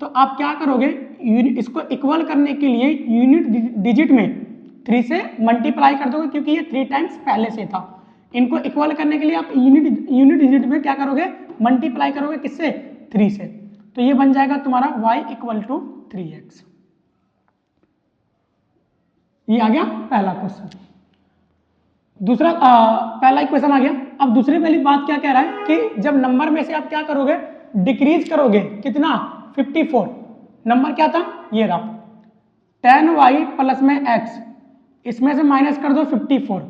तो आप क्या करोगे, इसको इक्वल करने के लिए यूनिट डिजिट में 3 से मल्टीप्लाई कर दोगे, क्योंकि ये 3 टाइम्स पहले से था। इनको इक्वल करने के लिए आप यूनिट डिजिट में क्या करोगे, मल्टीप्लाई करोगे किससे, 3 से। तो ये बन जाएगा तुम्हारा y इक्वल टू 3x। ये आ गया पहला क्वेश्चन। दूसरा पहला इक्वेशन आ गया। अब दूसरी वाली बात क्या कह रहा है कि जब नंबर में से आप क्या करोगे, डिक्रीज करोगे, कितना 54, नंबर क्या था ये रहा 10y प्लस में x, इसमें से माइनस कर दो 54,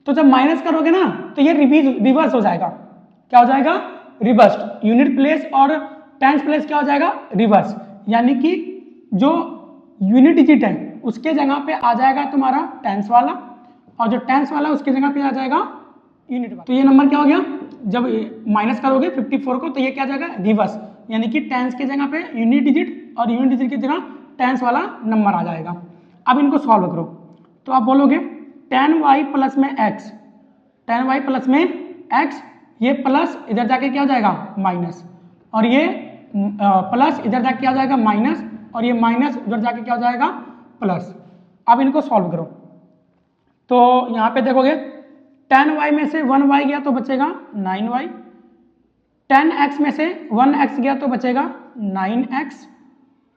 तो जब माइनस करोगे ना तो ये रिवर्स हो जाएगा, क्या हो जाएगा रिवर्स, यूनिट प्लेस और टेंस प्लेस क्या हो जाएगा रिवर्स, यानी कि जो यूनिट डिजिट है उसके जगह पे आ जाएगा तुम्हारा टेंस वाला और जो टेंस वाला उसके जगह पे आ जाएगा यूनिट वाला। तो ये नंबर क्या हो गया, जब माइनस करोगे 54 को तो ये क्या आ जाएगा रिवर्स, यानी कि टेंस की जगह पे यूनिट डिजिट और यूनिट डिजिट की जगह टेंस वाला नंबर आ जाएगा। अब इनको सॉल्व करो तो आप बोलोगे 10y प्लस में x, 10y प्लस में x, ये प्लस इधर जाके क्या हो जाएगा माइनस, और ये प्लस इधर जाके क्या हो जाएगा माइनस, और ये माइनस उधर जाके क्या हो जाएगा प्लस। अब इनको सॉल्व करो तो यहाँ पे देखोगे 10y में से 1y गया तो बचेगा 9y, 10x में से 1x गया तो बचेगा 9x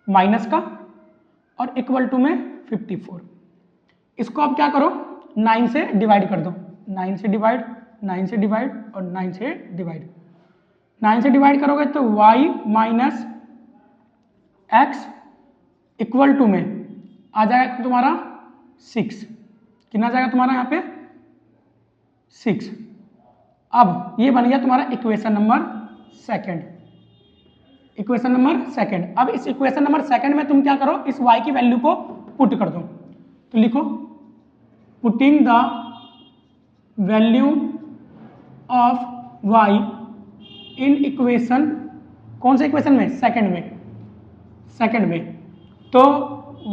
माइनस का और इक्वल टू में 54। इसको आप क्या करो 9 से डिवाइड कर दो, 9 से डिवाइड, 9 से डिवाइड और 9 से डिवाइड, 9 से डिवाइड करोगे तो y minus x equal to में आ जाएगा तुम्हारा 6, कितना जाएगा तुम्हारा यहाँ पे 6। अब ये बन गया तुम्हारा equation number second, equation number second. अब इस इक्वेशन नंबर सेकंड में तुम क्या करो, इस y की वैल्यू को पुट कर दो, तो लिखो putting the value of y in equation, कौन से इक्वेशन में सेकंड में, सेकंड में, तो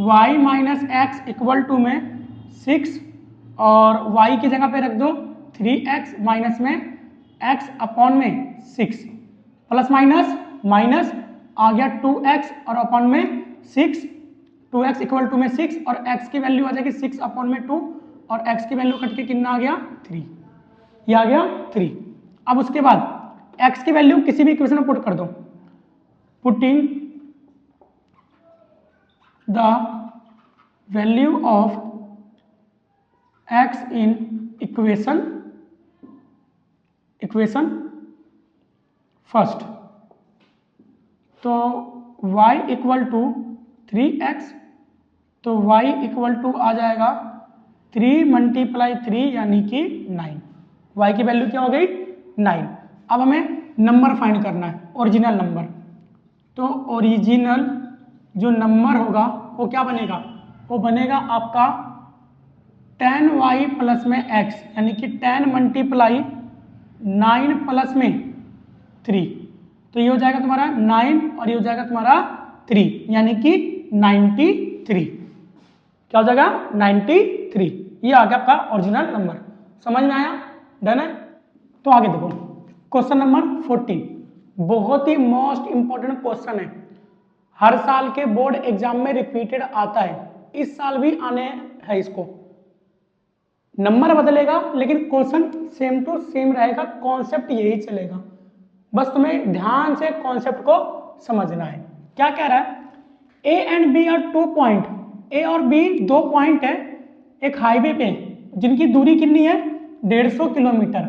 y minus x equal to में 6 और y की जगह पे रख दो 3x माइनस में x अपॉन में 6 प्लस माइनस माइनस आ गया 2x और अपॉन में 6, 2x इक्वल टू में 6 और x की वैल्यू आ जाएगी 6 अपॉन में 2 और x की वैल्यू कट के कितना आ गया 3, ये आ गया 3। अब उसके बाद x की वैल्यू किसी भी इक्वेशन में पुट कर दो, putting the value of x in equation first, तो y इक्वल टू 3x, तो y इक्वल टू आ जाएगा 3 मल्टीप्लाई 3 यानी कि 9, y की वैल्यू क्या हो गई 9। अब हमें नंबर फाइंड करना है, ओरिजिनल नंबर, तो ओरिजिनल जो नंबर होगा वो क्या बनेगा, वो बनेगा आपका 10y प्लस में x यानी कि 10 मल्टीप्लाई 9 प्लस में 3, तो ये हो जाएगा तुम्हारा 9 और ये हो जाएगा तुम्हारा 3 यानी कि 93, क्या हो जाएगा 93, ये आ गया आपका ओरिजिनल नंबर। समझ में आया, डन है। तो आगे देखो क्वेश्चन नंबर 14, बहुत ही मोस्ट इंपॉर्टेंट क्वेश्चन है, हर साल के बोर्ड एग्जाम में रिपीटेड आता है, इस साल भी आने है, इसको नंबर बदलेगा लेकिन क्वेश्चन सेम टू सेम रहेगा, कॉन्सेप्ट यही चलेगा, बस तुम्हें ध्यान से कॉन्सेप्ट को समझना है। क्या कह रहा है, A and B are 2 point, A और बी 2 पॉइंट है एक हाईवे पे जिनकी दूरी कितनी है 150 kilometre,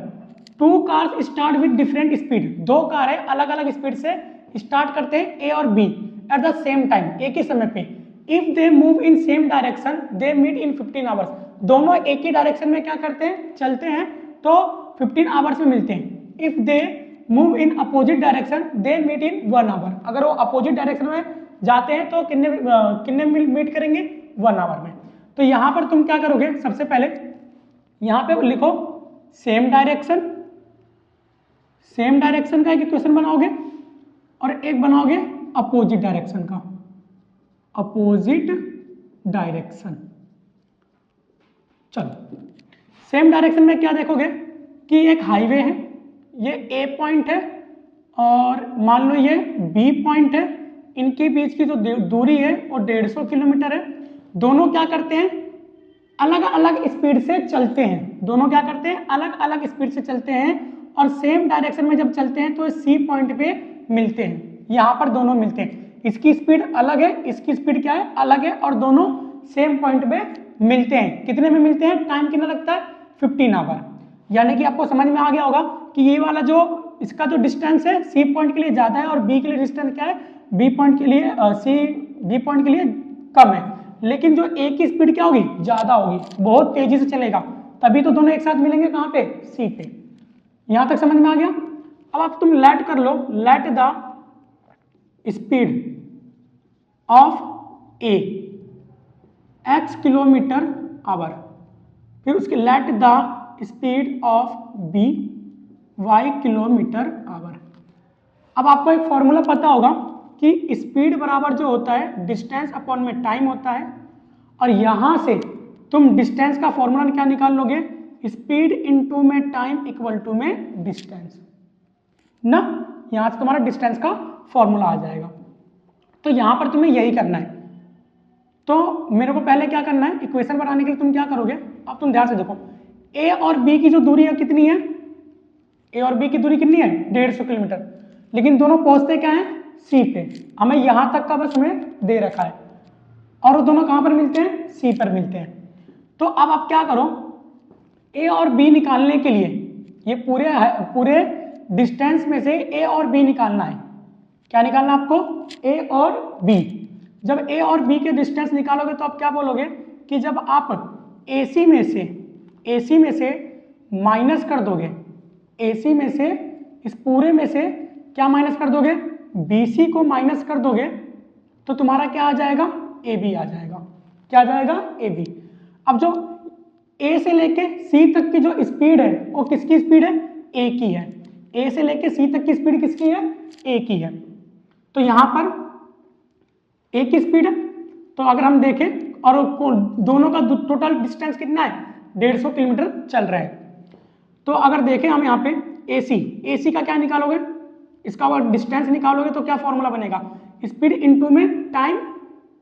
2 cars start with different speed, 2 car है अलग अलग स्पीड से स्टार्ट करते हैं ए और B at the same time, एक ही समय पे, if they move in same direction they meet in 15 hours, दोनों एक ही डायरेक्शन में क्या करते हैं चलते हैं तो 15 आवर्स में मिलते हैं, if they move in opposite direction they meet in 1 hour, अगर वो अपोजिट डायरेक्शन में जाते हैं तो कितने मीट करेंगे 1 आवर में। तो यहाँ पर तुम क्या करोगे, सबसे पहले यहाँ पे लिखो सेम डायरेक्शन, सेम डायरेक्शन का एक इक्वेशन बनाओगे और एक बनाओगे अपोजिट डायरेक्शन का, अपोजिट डायरेक्शन। चलो सेम डायरेक्शन में क्या देखोगे कि एक हाईवे है, ये ए पॉइंट है और मान लो ये बी पॉइंट है, इनके बीच की जो दूरी है वो 150 किलोमीटर है, दोनों क्या करते हैं अलग अलग स्पीड से चलते हैं, दोनों क्या करते हैं अलग अलग स्पीड से चलते हैं और सेम डायरेक्शन में जब चलते हैं तो सी पॉइंट पे मिलते हैं, यहाँ पर दोनों मिलते हैं, इसकी स्पीड अलग है इसकी स्पीड क्या है अलग है और दोनों सेम पॉइंट पे मिलते हैं, कितने में मिलते हैं, टाइम कितना लगता है 15 आवर। यानी कि आपको समझ में आ गया होगा कि ये वाला जो इसका जो डिस्टेंस है सी पॉइंट के लिए ज़्यादा है और बी के लिए डिस्टेंस क्या है, बी पॉइंट के लिए बी पॉइंट के लिए कम है। लेकिन जो ए की स्पीड क्या होगी, ज़्यादा होगी, बहुत तेजी से चलेगा, तभी तो दोनों एक साथ मिलेंगे कहाँ पे, सी पे। यहाँ तक समझ में आ गया। अब आप तुम लेट कर लो, let the speed of A x kilometre hour, फिर उसके let the speed of B y kilometre hour. अब आपको एक फॉर्मूला पता होगा कि स्पीड बराबर जो होता है डिस्टेंस अपॉन में टाइम होता है, और यहां से तुम डिस्टेंस का फॉर्मूला क्या निकाल लोगे, स्पीड इनटू में टाइम इक्वल टू में डिस्टेंस ना। यहां से तुम्हारा डिस्टेंस का फॉर्मूला आ जाएगा। तो यहां पर तुम्हें यही करना है। तो मेरे को पहले क्या करना है, इक्वेशन बनाने के लिए तुम क्या करोगे, अब तुम ध्यान से देखो, ए और बी की जो दूरी है कितनी है, ए और बी की दूरी कितनी है, 150 किलोमीटर, लेकिन दोनों पहुंचते क्या है, सी पे। हमें यहां तक का बस हमें दे रखा है, और वो दोनों कहां पर मिलते हैं, सी पर मिलते हैं। तो अब आप क्या करो, ए और बी निकालने के लिए ये पूरे डिस्टेंस में से ए और बी निकालना है। क्या निकालना आपको, ए और बी। जब ए और बी के डिस्टेंस निकालोगे तो आप क्या बोलोगे कि जब आप AC में से माइनस कर दोगे, AC में से इस पूरे में से क्या माइनस कर दोगे, BC को माइनस कर दोगे, तो तुम्हारा क्या आ जाएगा, AB आ जाएगा। क्या आ जाएगा, AB। अब जो A से लेके C तक की जो स्पीड है वो किसकी स्पीड है, A की है। A से लेके C तक की स्पीड किसकी है, A की है। तो यहां पर A की स्पीड है, तो अगर हम देखें और दोनों का टोटल डिस्टेंस कितना है, 150 किलोमीटर चल रहा है। तो अगर देखें हम यहाँ पे AC का क्या निकालोगे, इसका अगर डिस्टेंस निकालोगे तो क्या फॉर्मूला बनेगा, स्पीड इनटू में टाइम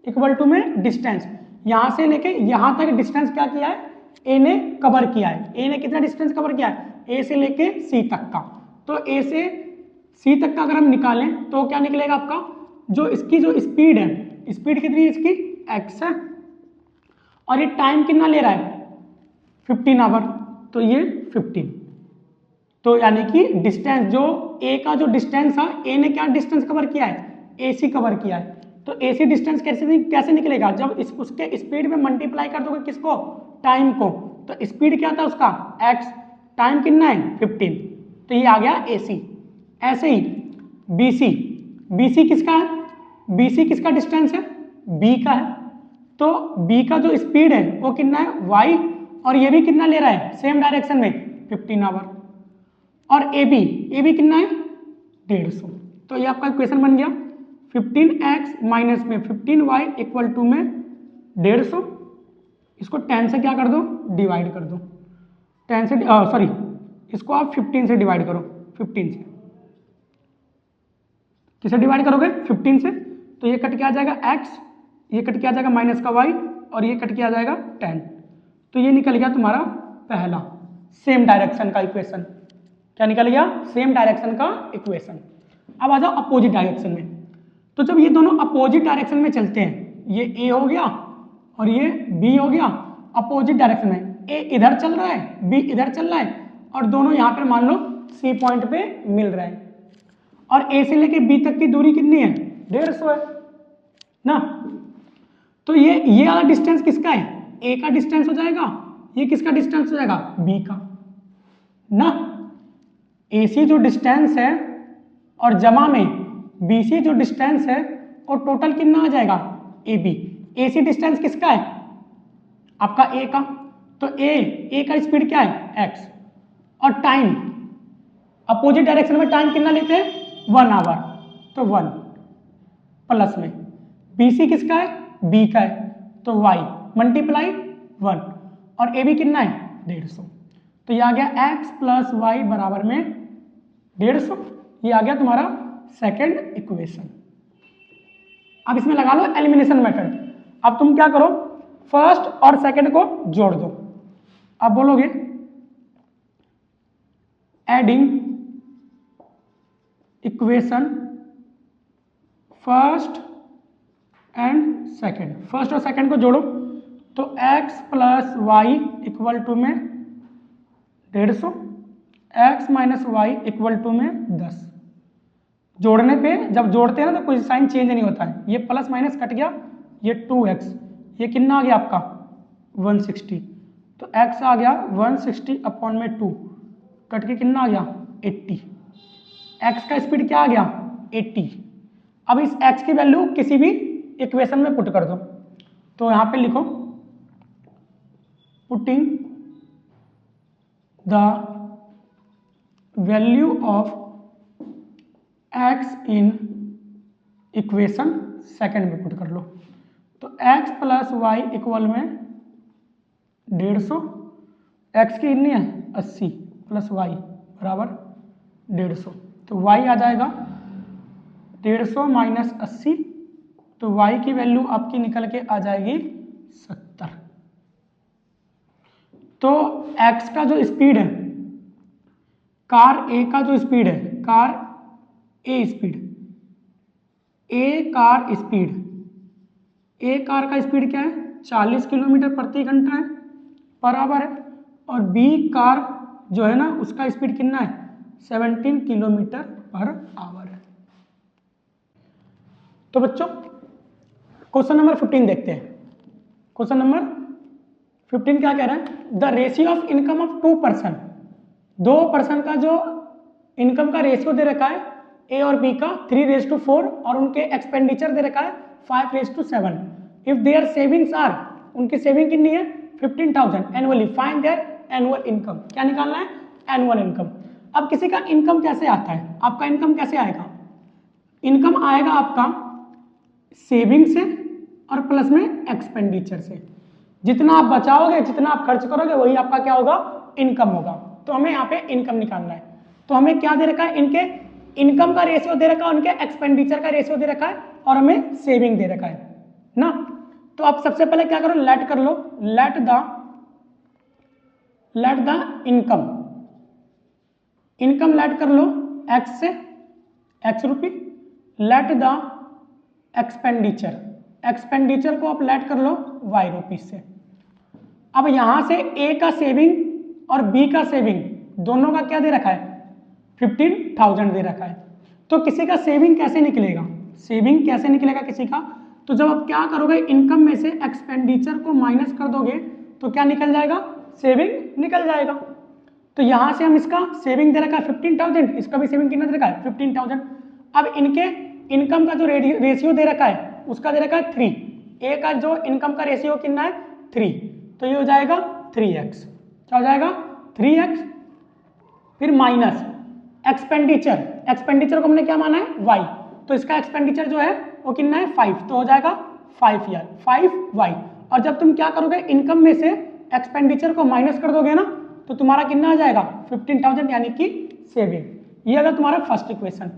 इक्वल टू में डिस्टेंस। यहां से लेके यहां तक डिस्टेंस क्या किया है, ए ने कवर किया है। ए ने कितना डिस्टेंस कवर किया है, ए से लेके सी तक का। तो ए से सी तक का अगर हम निकालें तो क्या निकलेगा आपका, जो इसकी जो स्पीड है, स्पीड कितनी है इसकी, x है, और ये टाइम कितना ले रहा है, 15 आवर, तो ये 15। तो यानी कि डिस्टेंस जो ए का जो डिस्टेंस था, ए ने क्या डिस्टेंस कवर किया है, AC कवर किया है। तो AC डिस्टेंस कैसे निकलेगा, जब उसके स्पीड में मल्टीप्लाई कर दोगे किसको, टाइम को। तो स्पीड क्या था उसका, x, टाइम कितना है 15, तो ये आ गया AC। ऐसे ही BC किसका है, BC किसका डिस्टेंस है, B का है। तो B का जो स्पीड है वो कितना है, y, और ये भी कितना ले रहा है, सेम डायरेक्शन में 15 आवर। और AB कितना है, 150। तो ये आपका इक्वेशन बन गया, 15x माइनस में 15y इक्वल टू में 150। इसको 10 से क्या कर दो, डिवाइड कर दो, 10 से सॉरी इसको आप 15 से डिवाइड करो, 15 से किसे डिवाइड करोगे, 15 से। तो ये कट के आ जाएगा x, ये कट के आ जाएगा माइनस का y, और ये कट के आ जाएगा 10। तो ये निकल गया तुम्हारा पहला सेम डायरेक्शन का इक्वेशन। क्या निकल गया, सेम डायरेक्शन का इक्वेशन। अब आ जाओ अपोजिट डायरेक्शन में। तो जब ये दोनों अपोजिट डायरेक्शन में चलते हैं, ये A हो गया और ये B हो गया, अपोजिट डायरेक्शन में A इधर चल रहा है, B इधर चल रहा है, और दोनों यहाँ पर मान लो C पॉइंट पे मिल रहे हैं। और A से लेके B तक की दूरी कितनी है, 150 है ना। तो ये वाला डिस्टेंस किसका है, A का डिस्टेंस हो जाएगा, ये किसका डिस्टेंस हो जाएगा, B का ना। AC जो डिस्टेंस है और जमा में BC जो डिस्टेंस है, और टोटल कितना आ जाएगा, AB। AC डिस्टेंस किसका है, आपका A का। तो A का स्पीड क्या है, x, और टाइम अपोजिट डायरेक्शन में टाइम कितना लेते हैं, 1 आवर, तो 1 प्लस में BC किसका है, B का है, तो y मल्टीप्लाई 1, और AB कितना है, 150। तो ये आ गया x प्लस वाई बराबर में 150। ये आ गया तुम्हारा सेकंड इक्वेशन। अब इसमें लगा लो एलिमिनेशन मेथड। अब तुम क्या करो, फर्स्ट और सेकंड को जोड़ दो। अब बोलोगे adding equation first and second, first और सेकंड को जोड़ो, तो x plus y equal to में 150 x minus y equal to में 10। जोड़ने पे जब जोड़ते हैं ना तो कोई साइन चेंज नहीं होता है, ये प्लस माइनस कट गया, ये 2x, ये कितना आ गया आपका 160, तो x आ गया 160 अपॉन में 2 कट के कितना आ गया 80। x का स्पीड क्या आ गया 80। अब इस x की वैल्यू किसी भी इक्वेशन में पुट कर दो, तो यहां पे लिखो putting the value of x in equation second में पुट कर लो, तो x प्लस वाई इक्वल में 150, x की कितनी है 80 प्लस वाई बराबर 150, तो y आ जाएगा 150 माइनस 80, तो y की वैल्यू आपकी निकल के आ जाएगी 70। तो x का जो स्पीड है, कार A का जो स्पीड है, car A speed, A car speed, A car का स्पीड क्या है 40 किलोमीटर प्रति घंटा है बराबर है, और B कार जो है ना उसका स्पीड कितना है 17 किलोमीटर पर आवर है। तो बच्चों क्वेश्चन नंबर 15 देखते हैं। क्वेश्चन नंबर 15 क्या कह रहा है, the ratio of income of 2 person, 2 person का जो इनकम का रेशियो दे रखा है ए और बी का 3:4 और उनके एक्सपेंडिचर दे रखा है 5:7। इफ देयर सेविंग्स आर, उनकी सेविंग कितनी है 15,000 annually, find there annual income. क्या निकालना है एनुअल इनकम। अब किसी का इनकम कैसे आता है, आपका इनकम कैसे आएगा, इनकम आएगा आपका सेविंग से और प्लस में एक्सपेंडिचर से। जितना आप बचाओगे, जितना आप खर्च करोगे, वही आपका क्या होगा इनकम होगा। तो हमें यहाँ पे इनकम निकालना है। तो हमें क्या दे रखा है, इनके इनकम का रेशियो दे रखा है, उनके एक्सपेंडिचर का रेशियो दे रखा है, और हमें सेविंग दे रखा है ना। तो आप सबसे पहले क्या करो, लेट कर लो, let the income, income let कर लो x से, x rupee, let the expenditure, expenditure को आप लेट कर लो y रुपीज से। अब यहां से a का सेविंग और b का सेविंग दोनों का क्या दे रखा है 15,000 दे रखा है। तो किसी का सेविंग कैसे निकलेगा, सेविंग कैसे निकलेगा किसी का, तो जब आप क्या करोगे इनकम में से एक्सपेंडिचर को माइनस कर दोगे तो क्या निकल जाएगा, सेविंग निकल जाएगा। तो यहां से हम इसका सेविंग दे रखा है 15,000, इसका भी सेविंग कितना दे रखा है 15,000। अब इनके इनकम का जो रेशियो दे रखा है उसका दे रखा है 3, ए का जो इनकम का रेशियो कितना है 3, तो ये हो जाएगा 3x, क्या हो जाएगा 3x, फिर माइनस एक्सपेंडिचर, एक्सपेंडिचर को हमने क्या माना है y, तो इसका एक्सपेंडिचर जो है वो कितना है 5, तो हो जाएगा 5y। और जब तुम क्या करोगे इनकम में से एक्सपेंडिचर को माइनस कर दोगे ना तो तुम्हारा कितना आ जाएगा 15,000 यानी कि सेविंग। ये अगर तुम्हारा first equation.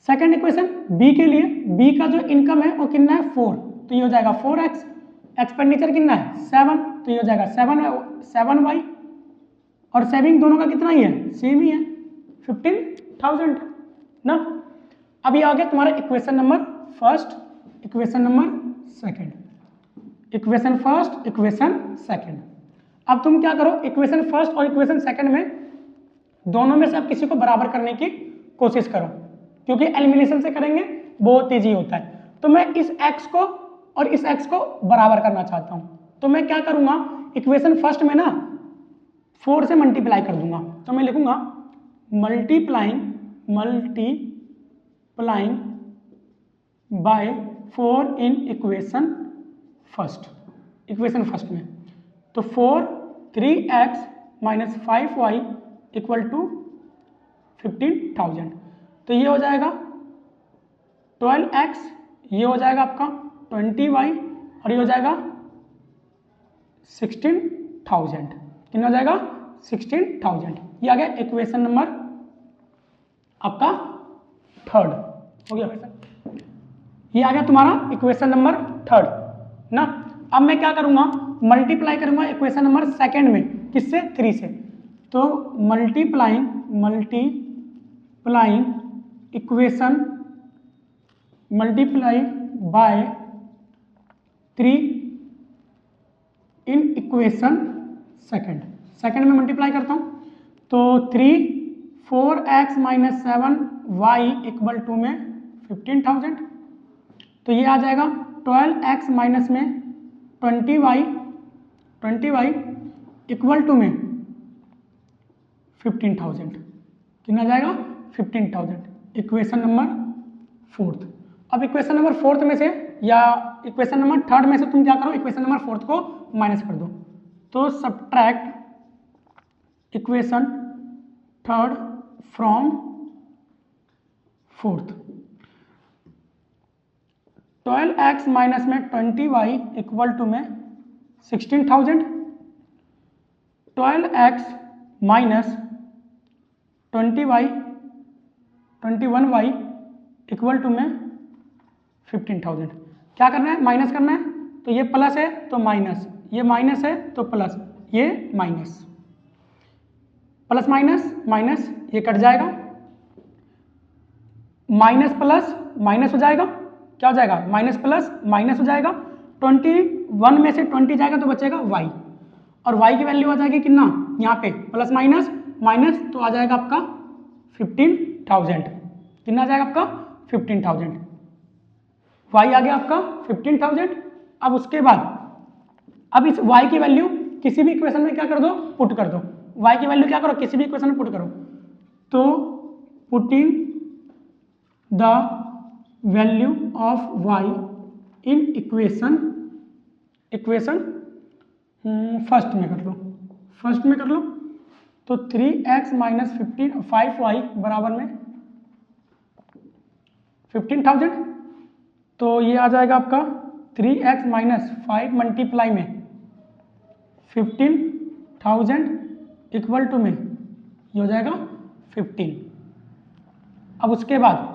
Second equation B के लिए, बी का जो इनकम है वो कितना है 4, तो ये हो जाएगा 4x, एक्सपेंडिचर कितना है 7, तो ये हो जाएगा 7y, और सेविंग दोनों का कितना ही है सेम ही है 15,000 ना। अब ये आ गया तुम्हारा equation number first, equation number second, equation first, equation second. अब तुम क्या करो इक्वेशन फर्स्ट और इक्वेशन सेकंड में दोनों में से आप किसी को बराबर करने की कोशिश करो, क्योंकि एलिमिनेशन से करेंगे बहुत ईजी होता है। तो मैं इस x को और इस x को बराबर करना चाहता हूं, तो मैं क्या करूंगा इक्वेशन फर्स्ट में ना 4 से मल्टीप्लाई कर दूंगा, तो मैं लिखूंगा multiplying by 4 in equation first, equation first में, तो 4 3x minus 5y equal to 15,000, तो ये हो जाएगा 12x, ये हो जाएगा आपका 20y, और ये हो जाएगा 16,000, कितना हो जाएगा 16,000। ये आ गया इक्वेशन नंबर आपका थर्ड, हो गया भाई, ये आ गया तुम्हारा इक्वेशन नंबर थर्ड ना। अब मैं क्या करूंगा मल्टीप्लाई करूंगा इक्वेशन नंबर सेकंड में, किससे 3 से, तो multiplying equation multiply by 3 in equation second, second में मल्टीप्लाई करता हूँ तो 3 4x minus 7y equal to में 15,000। तो ये आ जाएगा 12x माइनस में 20y इक्वल टू में 15,000। कितना जाएगा 15,000। Equation number 4। अब इक्वेशन नंबर 4 में से या इक्वेशन नंबर 3 में से तुम क्या करो, इक्वेशन नंबर 4 को माइनस कर दो। तो subtract equation 3 from 4। 12x minus में 20y इक्वल टू में 16,000। 12x minus 21y equal to में 15,000। क्या करना है, माइनस करना है। तो ये प्लस है तो माइनस, ये माइनस है तो प्लस, ये माइनस, प्लस माइनस माइनस, ये कट जाएगा, माइनस प्लस माइनस हो जाएगा, क्या हो जाएगा माइनस प्लस माइनस हो जाएगा। 21 में से 20 जाएगा तो बचेगा y, और y की वैल्यू आ जाएगी कितना, यहाँ पे प्लस माइनस माइनस, तो आ जाएगा आपका 15,000। कितना आ जाएगा आपका 15,000। y आ गया आपका 15,000। अब उसके बाद अब इस y की वैल्यू किसी भी इक्वेशन में क्या कर दो, पुट कर दो। y की वैल्यू क्या करो, किसी भी इक्वेशन में पुट करो। तो putting the value of y in equation first में कर लो, फर्स्ट में कर लो। तो 3x माइनस 5y बराबर में 15,000। तो ये आ जाएगा आपका 3x माइनस 5 मल्टीप्लाई में 15,000 इक्वल टू में ये हो जाएगा 15। अब उसके बाद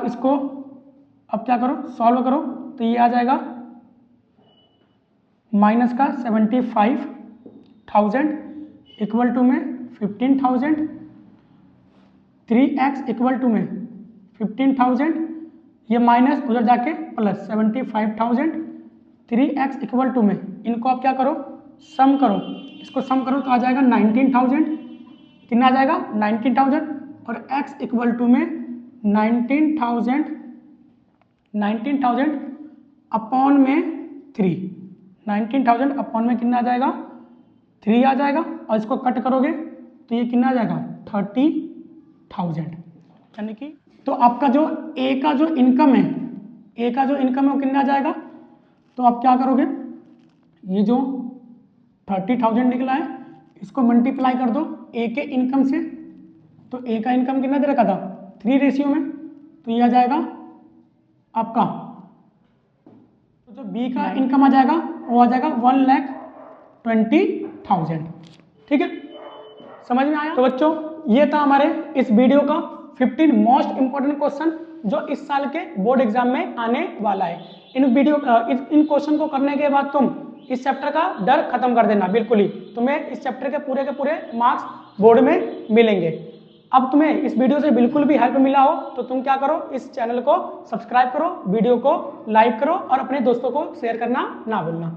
इसको अब क्या करो, सॉल्व करो। तो ये आ जाएगा माइनस का 75,000 इक्वल टू में 15,000। 3x इक्वल टू में 15,000, ये माइनस उधर जाके प्लस 75,000। 3x इक्वल टू में इनको आप क्या करो, सम करो, इसको सम करो तो आ जाएगा 19,000। कितना आ जाएगा 19,000, और x इक्वल टू में 19,000 अपॉन में 3। 19,000 अपॉन में कितना आ जाएगा 3 आ जाएगा, और इसको कट करोगे तो ये कितना आ जाएगा 30,000। यानी कि तो आपका जो ए का जो इनकम है, ए का जो इनकम है वो कितना आ जाएगा। तो आप क्या करोगे, ये जो 30,000 निकला है इसको मल्टीप्लाई कर दो ए के इनकम से। तो ए का इनकम कितना दे रखा था 3 रेशियो में, तो ये आ जाएगा आपका, तो जो बी का इनकम आ जाएगा वो आ जाएगा 1,20,000। ठीक है, समझ में आया। तो बच्चों ये था हमारे इस वीडियो का 15 मोस्ट इंपॉर्टेंट क्वेश्चन जो इस साल के बोर्ड एग्जाम में आने वाला है। इन क्वेश्चन को करने के बाद तुम इस चैप्टर का डर खत्म कर देना, बिल्कुल ही तुम्हें इस चैप्टर के पूरे मार्क्स बोर्ड में मिलेंगे। अब तुम्हें इस वीडियो से बिल्कुल भी हेल्प मिला हो तो तुम क्या करो, इस चैनल को सब्सक्राइब करो, वीडियो को लाइक करो और अपने दोस्तों को शेयर करना ना भूलना।